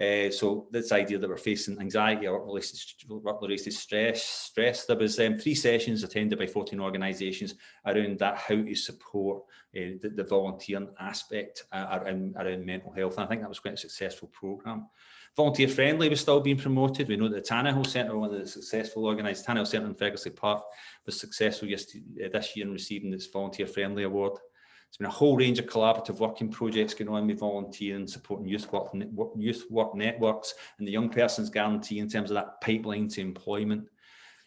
So this idea that we're facing anxiety or work-related stress. There was 3 sessions attended by 14 organisations around that, how to support the volunteering aspect around mental health. And I think that was quite a successful programme. Volunteer Friendly was still being promoted. We know that the Tannehill Centre, one of the successful organised Tannehill Centre in Ferguson Park, was successful this year in receiving its Volunteer Friendly award. There's been a whole range of collaborative working projects going on with volunteering, supporting youth work networks and the Young Persons Guarantee in terms of that pipeline to employment.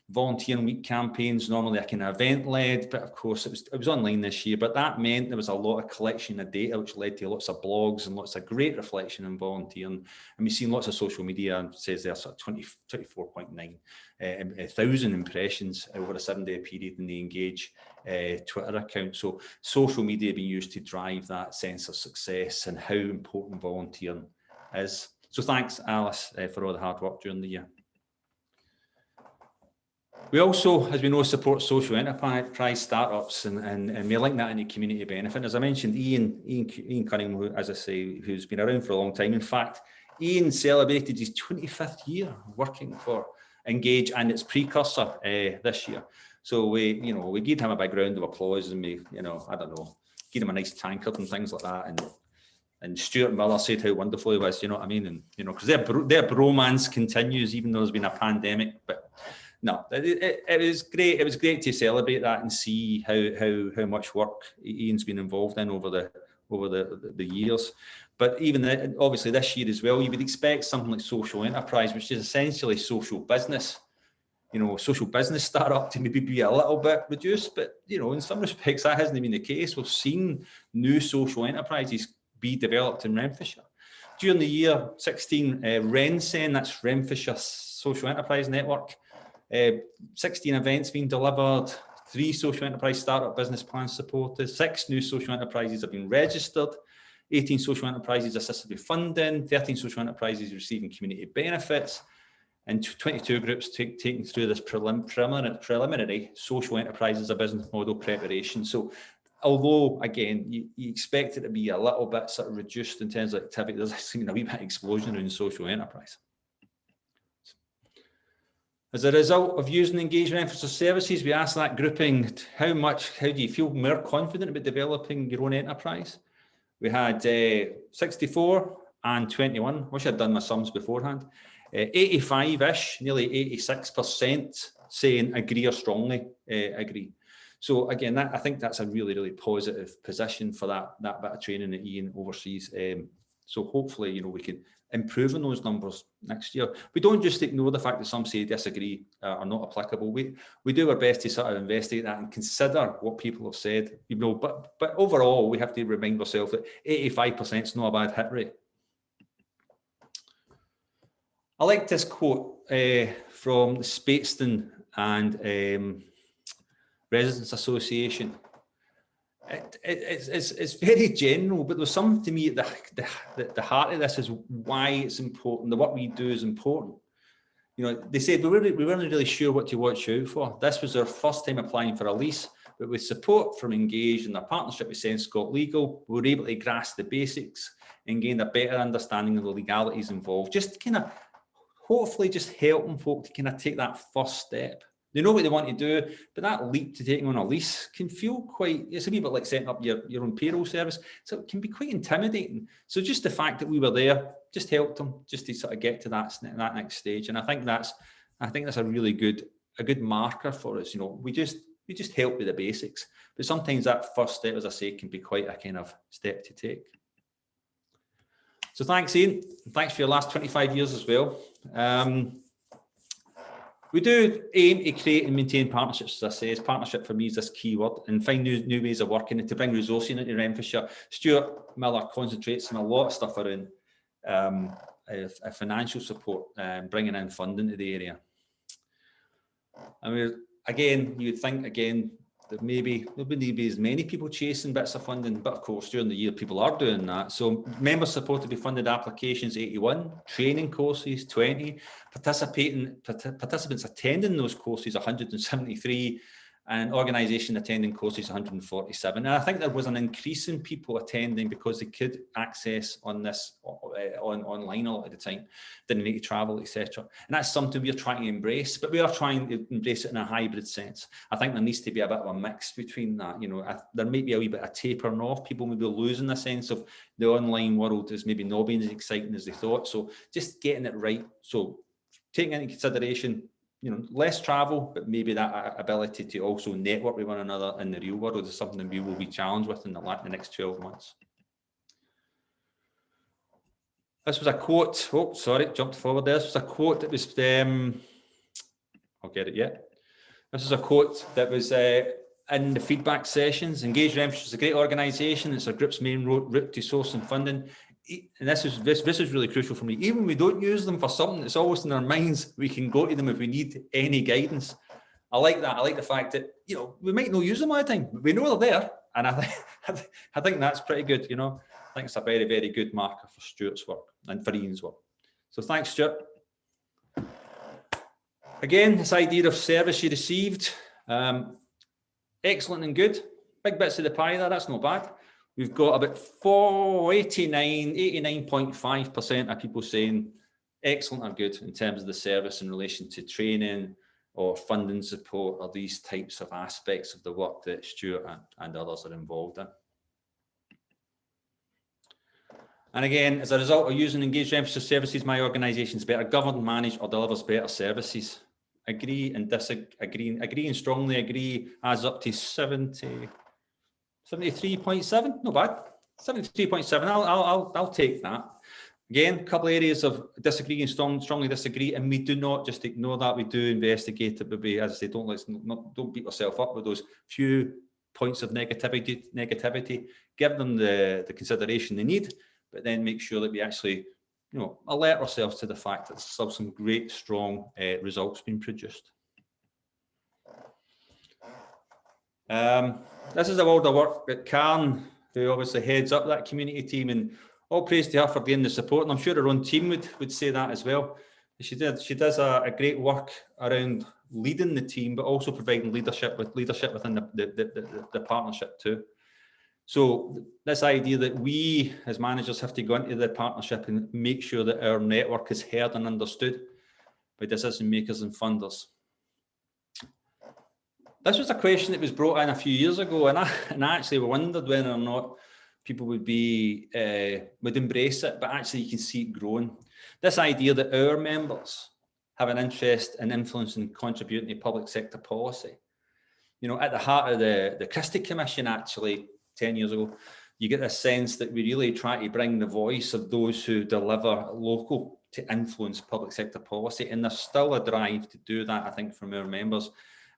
Volunteering week campaigns, normally a kind of event-led, but of course it was online this year, but that meant there was a lot of collection of data, which led to lots of blogs and lots of great reflection on volunteering. And we've seen lots of social media, and says there sort of 24.9 thousand impressions over a 7-day period in the Engage Twitter account. So social media being used to drive that sense of success and how important volunteering is. So thanks, Alice, for all the hard work during the year. We also, as we know, support social enterprise startups, and we link that into community benefit. As I mentioned, Ian Cunningham, who, as I say, who's been around for a long time. In fact, Ian celebrated his 25th year working for Engage and its precursor this year. So we gave him a big round of applause, and we, I don't know, gave him a nice tankard and things like that. And Stuart Miller said how wonderful he was, you know what I mean? And, because their bromance continues, even though there's been a pandemic. But no, it was great. It was great to celebrate that and see how much work Ian's been involved in over the years. But even obviously this year as well, you would expect something like social enterprise, which is essentially social business. Social business startup to maybe be a little bit reduced, but in some respects that hasn't been the case. We've seen new social enterprises be developed in Renfrewshire. During the year 16, RenSen, that's Renfrewshire Social Enterprise Network, 16 events being delivered, 3 social enterprise startup business plans supported, 6 new social enterprises have been registered, 18 social enterprises assisted with funding, 13 social enterprises receiving community benefits, and 22 groups taking through this preliminary social enterprise as a business model preparation. So although, again, you expect it to be a little bit sort of reduced in terms of activity, there's been a wee bit of explosion around social enterprise. As a result of using Engage Renfrewshire services, we asked that grouping, how do you feel more confident about developing your own enterprise? We had 64 and 21, wish I'd done my sums beforehand. 85-ish, nearly 86% saying agree or strongly agree. So again, I think that's a really, really positive position for that bit of training that Ian oversees. So hopefully, we can improve on those numbers next year. We don't just ignore the fact that some say disagree are not applicable. We do our best to sort of investigate that and consider what people have said. But overall, we have to remind ourselves that 85% is not a bad hit rate. I like this quote from the Speightstown and Residents Association. It's very general, but there's something to me at the heart of this is why it's important. The work we do is important. They said we weren't really sure what to watch out for. This was our first time applying for a lease, but with support from Engage and their partnership with Sense Scott Legal, we were able to grasp the basics and gain a better understanding of the legalities involved. Just kind of hopefully just helping folk to kind of take that first step. They know what they want to do, but that leap to taking on a lease can feel it's a wee bit like setting up your own payroll service. So it can be quite intimidating. So just the fact that we were there just helped them just to sort of get to that next stage. And I think that's a really good marker for us. We just help with the basics, but sometimes that first step, as I say, can be quite a kind of step to take. So thanks, Ian. Thanks for your last 25 years as well. We do aim to create and maintain partnerships, as I say. Partnership for me is this key word, and find new ways of working and to bring resourcing into Renfrewshire. Stuart Miller concentrates on a lot of stuff around financial support and bringing in funding to the area. And you'd think that maybe there wouldn't be as many people chasing bits of funding, but of course during the year people are doing that. So member supported by funded applications 81, training courses 20, participants attending those courses 173, and organisation attending courses 147. And I think there was an increase in people attending because they could access on this online a lot of the time, didn't need to travel, etc. And that's something we're trying to embrace, but we are trying to embrace it in a hybrid sense. I think there needs to be a bit of a mix between that. There might be a wee bit of tapering off. People may be losing the sense of the online world is maybe not being as exciting as they thought. So just getting it right. So taking into consideration, less travel, but maybe that ability to also network with one another in the real world is something we will be challenged with in the next 12 months. This was a quote. Oh, sorry, jumped forward there. This was a quote that was, I'll get it yet. This is a quote that was in the feedback sessions. Engage Renfrewshire is a great organisation. It's our group's main route to source and funding. And this is really crucial for me. Even when we don't use them for something, it's always in our minds. We can go to them if we need any guidance. I like that. I like the fact that we might not use them all the time, but we know they're there, and I think that's pretty good. I think it's a very, very good marker for Stuart's work and for Ian's work. So thanks, Stuart. Again, this idea of service you received, excellent and good. Big bits of the pie there, that's not bad. We've got about 89.5% of people saying excellent or good in terms of the service in relation to training or funding support or these types of aspects of the work that Stuart and others are involved in. And again, as a result of using engaged Renfrewshire services, my organisation is better governed, managed or delivers better services. Agree and disagree, agree and strongly agree adds up to 73.7, not bad. 73.7, I'll take that. Again, a couple of areas of disagree and strongly disagree, and we do not just ignore that. We do investigate it, but we, as I say, don't beat yourself up with those few points of negativity. Give them the consideration they need, but then make sure that we actually, alert ourselves to the fact that there's still some great, strong results being produced. This is the world of work that Karen, who obviously heads up that community team, and all praise to her for doing the support, and I'm sure her own team would say that as well. She does a great work around leading the team, but also providing leadership within the partnership too. So this idea that we as managers have to go into the partnership and make sure that our network is heard and understood by decision makers and funders. This was a question that was brought in a few years ago, and I actually wondered whether or not people would embrace it, but actually you can see it growing. This idea that our members have an interest in influence and contributing to public sector policy. At the heart of the Christie Commission, actually, 10 years ago, you get a sense that we really try to bring the voice of those who deliver local to influence public sector policy. And there's still a drive to do that, I think, from our members.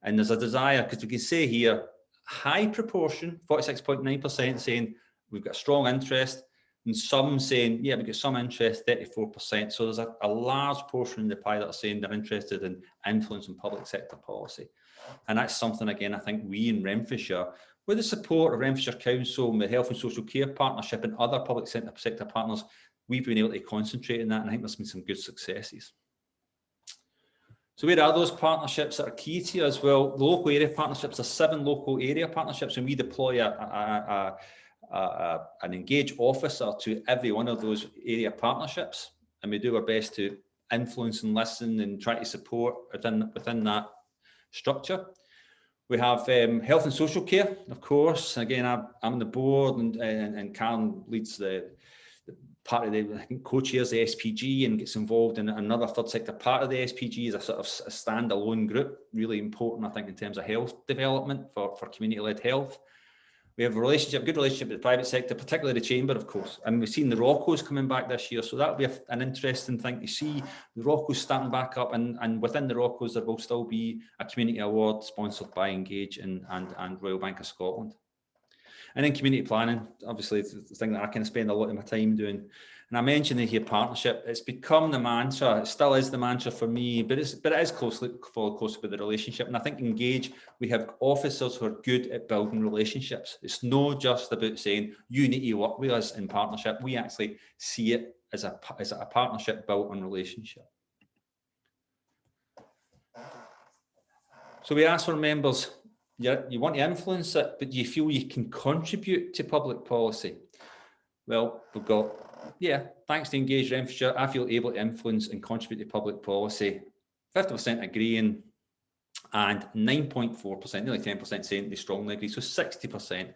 And there's a desire, because we can say here, high proportion, 46.9% saying we've got a strong interest, and some saying, yeah, we've got some interest, 34%. So there's a large portion in the pie that are saying they're interested in influencing public sector policy. And that's something, again, I think we in Renfrewshire, with the support of Renfrewshire Council, the Health and Social Care Partnership and other public sector partners, we've been able to concentrate on that, and I think there's been some good successes. So where are those partnerships that are key to us? Well, the local area partnerships are 7 local area partnerships, and we deploy an engaged officer to every one of those area partnerships, and we do our best to influence and listen and try to support within that structure. We have health and social care, of course. Again, I'm on the board, and Karen leads the part of I think co-chairs the SPG and gets involved in another third sector part of the SPG as a sort of a standalone group. Really important, I think, in terms of health development for community-led health. We have a good relationship with the private sector, particularly the Chamber, of course. And we've seen the ROCOs coming back this year, so that'll be an interesting thing to see. The ROCOs starting back up, and within the ROCOs there will still be a community award sponsored by Engage and Royal Bank of Scotland. And then community planning, obviously, it's the thing that I kind of spend a lot of my time doing. And I mentioned here partnership. It's become the mantra. It still is the mantra for me, but it is followed closely with the relationship. And I think Engage, we have officers who are good at building relationships. It's not just about saying you need to work with us in partnership. We actually see it as a partnership built on relationship. So we ask for members, you want to influence it, but do you feel you can contribute to public policy? Well, we've got, thanks to Engage Renfrewshire, I feel able to influence and contribute to public policy. 50% agreeing, and 9.4%, nearly 10% saying they strongly agree, so 60%.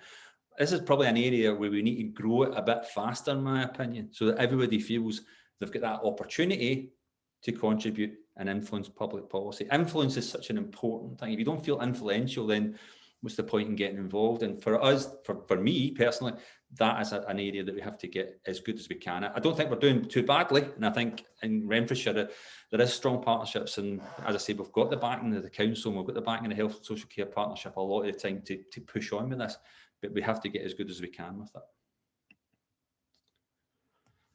This is probably an area where we need to grow it a bit faster, in my opinion, so that everybody feels they've got that opportunity to contribute and influence public policy. Influence is such an important thing. If you don't feel influential, then what's the point in getting involved? And for us, for me personally, that is an area that we have to get as good as we can. I don't think we're doing too badly, and I think in Renfrewshire there is strong partnerships, and as I say, we've got the backing of the council, and we've got the backing of the Health and Social Care Partnership a lot of the time to push on with this, but we have to get as good as we can with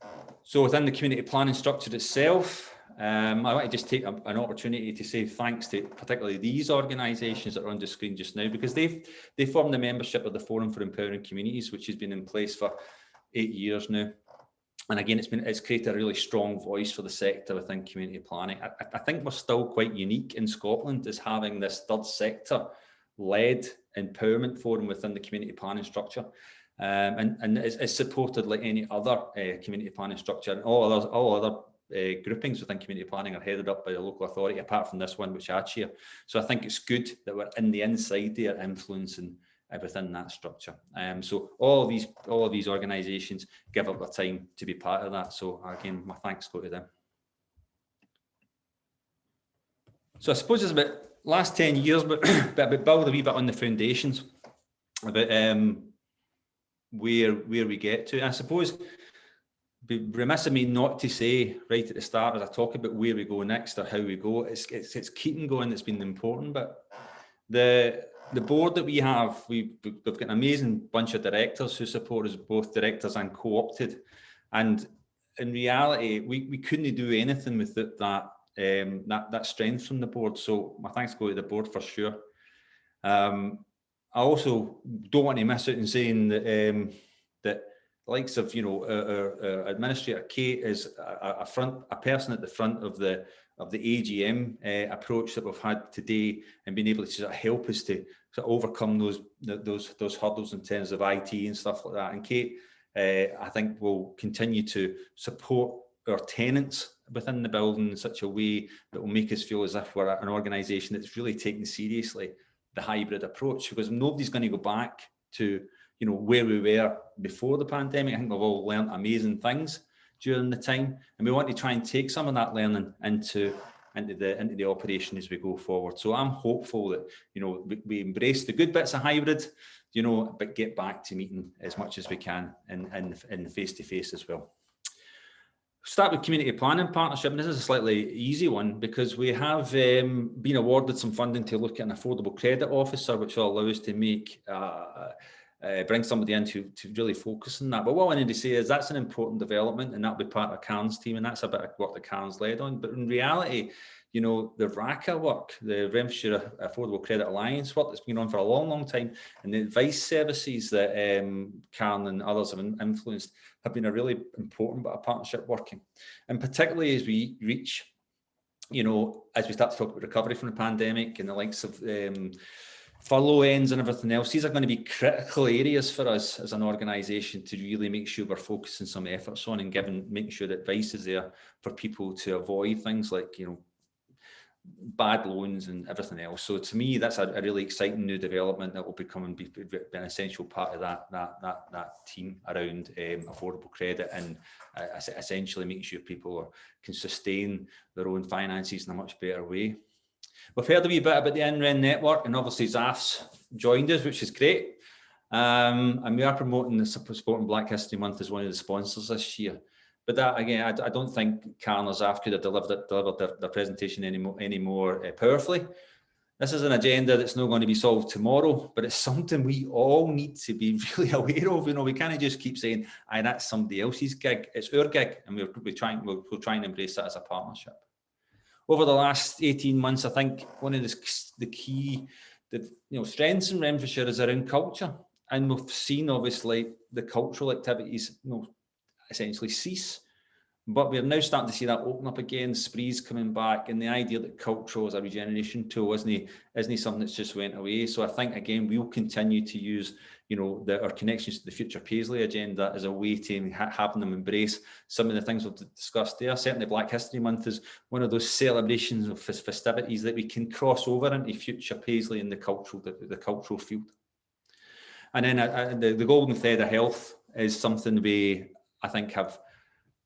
it. So within the community planning structure itself, I want to just take an opportunity to say thanks to particularly these organisations that are on the screen just now, because they form the membership of the Forum for Empowering Communities, which has been in place for 8 years now. And again, it's created a really strong voice for the sector within community planning. I think we're still quite unique in Scotland as having this third sector led empowerment forum within the community planning structure. And it's supported like any other community planning structure, and all other groupings within community planning are headed up by the local authority, apart from this one, which I chair. So I think it's good that we're in the inside there influencing within that structure. So all of these organisations give up their time to be part of that. So again, my thanks go to them. So I suppose it's about last 10 years, but build a wee bit on the foundations about where we get to. I suppose be remiss of me not to say right at the start, as I talk about where we go next or how we go, it's keeping going that's been important. But the board that we have, we've got an amazing bunch of directors who support us, both directors and co-opted. And in reality, we couldn't do anything with that strength from the board. So my thanks go to the board for sure. I also don't want to miss out in saying that that the likes of our administrator Kate is a person at the front of the AGM approach that we've had today, and being able to sort of help us to sort of overcome those hurdles in terms of IT and stuff like that. And Kate, I think, will continue to support our tenants within the building in such a way that will make us feel as if we're an organisation that's really taking seriously the hybrid approach, because nobody's going to go back to where we were before the pandemic. I think we've all learned amazing things during the time, and we want to try and take some of that learning into the operation as we go forward. So I'm hopeful that we embrace the good bits of hybrid, but get back to meeting as much as we can in face-to-face as well. Start with community planning partnership, and this is a slightly easy one because we have been awarded some funding to look at an affordable credit officer, which will allow us to make bring somebody in to really focus on that. But what I wanted to say is that's an important development, and that'll be part of Karen's team, and that's a bit of work that Karen's led on. But in reality, the RACA work, the Renfrewshire Affordable Credit Alliance work that's been on for a long, long time, and the advice services that Karen and others have influenced have been a really important bit of partnership working. And particularly as we reach, as we start to talk about recovery from the pandemic and the likes of furlough ends and everything else, these are going to be critical areas for us as an organisation to really make sure we're focusing some efforts on and making sure that advice is there for people to avoid things like, bad loans and everything else. So to me, that's a really exciting new development that will become and be an essential part of that team around affordable credit and essentially making sure people can sustain their own finances in a much better way. We've heard a wee bit about the NREN network, and obviously ZAF's joined us, which is great. And we are promoting the supporting Black History Month as one of the sponsors this year. But that, again, I don't think Karen or ZAF could have delivered their presentation any more powerfully. This is an agenda that's not going to be solved tomorrow, but it's something we all need to be really aware of. We can't just keep saying, "Aye, that's somebody else's gig." It's our gig, and we'll try and embrace that as a partnership. Over the last 18 months, I think one of the key strengths in Renfrewshire is around culture, and we've seen obviously the cultural activities essentially cease, but we're now starting to see that open up again, sprees coming back, and the idea that cultural as a regeneration tool isn't something that's just went away. So I think again we'll continue to use our connections to the Future Paisley agenda as a way to having them embrace some of the things we've discussed there. Certainly Black History Month is one of those celebrations of festivities that we can cross over into Future Paisley in the cultural field. And then the golden thread of health is something we, I think, have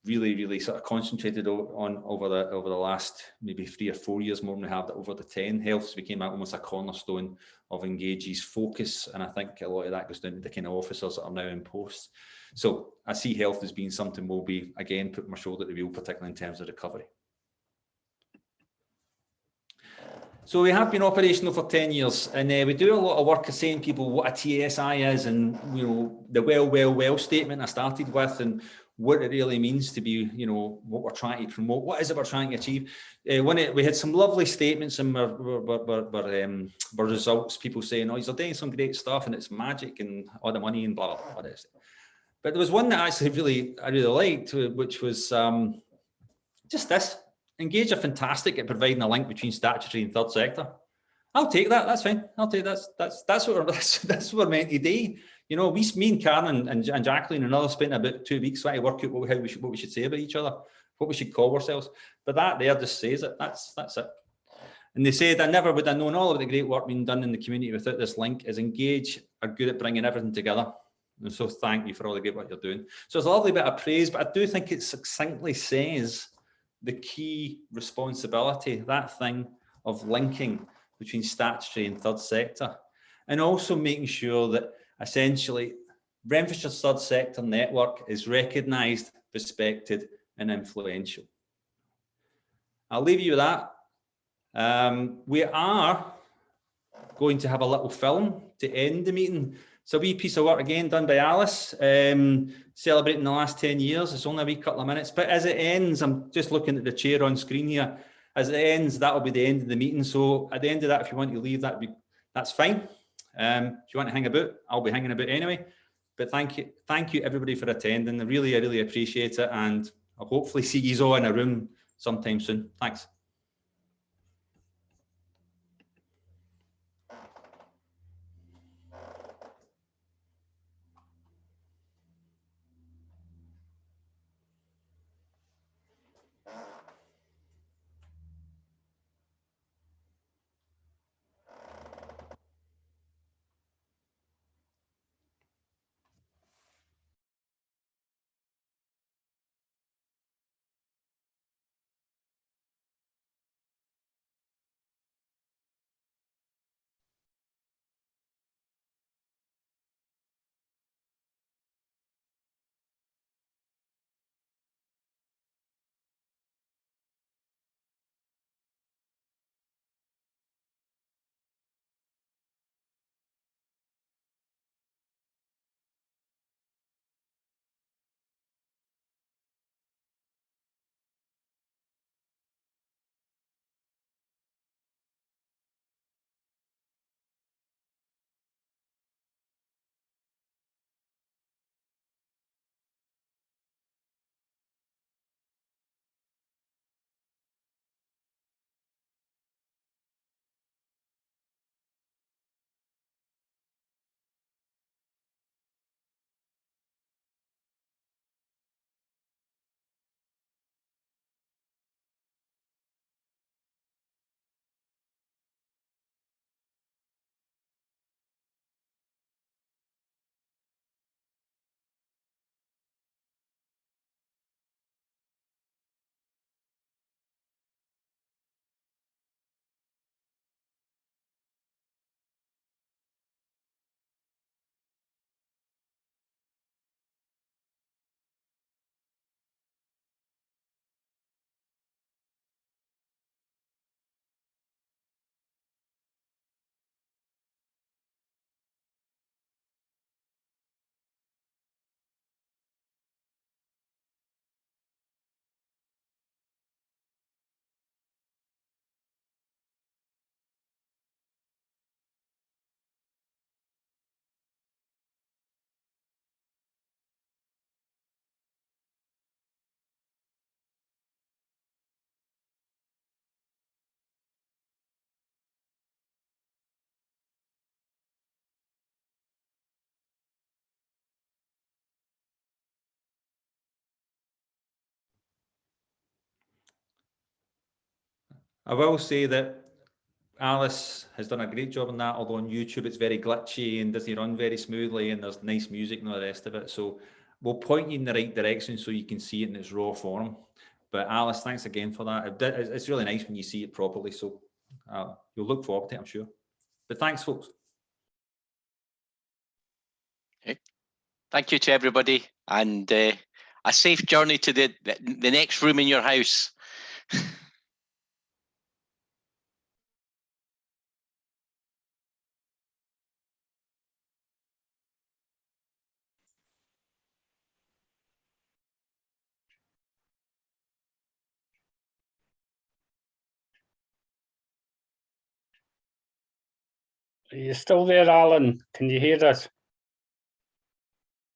really sort of concentrated on over the last maybe 3 or 4 years, more than we have over the 10. Health became almost a cornerstone of Engage's focus, and I think a lot of that goes down to the kind of officers that are now in post. So I see health as being something we'll be, again, putting my shoulder to the wheel, particularly in terms of recovery. So we have been operational for 10 years, and we do a lot of work of saying people what a TSI is, and the well statement I started with, and what it really means to be, what we're trying to promote. What is it we're trying to achieve? We had some lovely statements and our results, people saying, "Oh, you're doing some great stuff, and it's magic, and all the money and blah blah blah." But there was one that actually I really liked, which was just this. Engage are fantastic at providing a link between statutory and third sector. I'll take that. That's fine. I'll take that. That's what that's what we're meant to do. You know, me and Karen and Jacqueline and others spent about 2 weeks trying to work out what we should say about each other, what we should call ourselves. But that there just says it. That's it. And they said, I never would have known all of the great work being done in the community without this link. As Engage are good at bringing everything together. And so thank you for all the great work you're doing. So it's a lovely bit of praise, but I do think it succinctly says the key responsibility, that thing of linking between statutory and third sector, and also making sure that essentially Renfrewshire's third sector network is recognised, respected and influential. I'll leave you with that. We are going to have a little film to end the meeting. It's a wee piece of work again done by Alice, celebrating the last 10 years. It's only a wee couple of minutes, but as it ends, I'm just looking at the chair on screen here. As it ends, that'll be the end of the meeting. So at the end of that, if you want to leave, that's fine. If you want to hang about, I'll be hanging about anyway. But thank you everybody for attending. I really appreciate it, and I'll hopefully see you all in a room sometime soon. Thanks. I will say that Alice has done a great job on that, although on YouTube it's very glitchy and doesn't run very smoothly, and there's nice music and all the rest of it. So we'll point you in the right direction so you can see it in its raw form. But Alice, thanks again for that. It's really nice when you see it properly. So you'll look forward to it, I'm sure. But thanks, folks. Okay. Thank you to everybody, and a safe journey to the next room in your house. Are you still there, Alan? Can you hear us?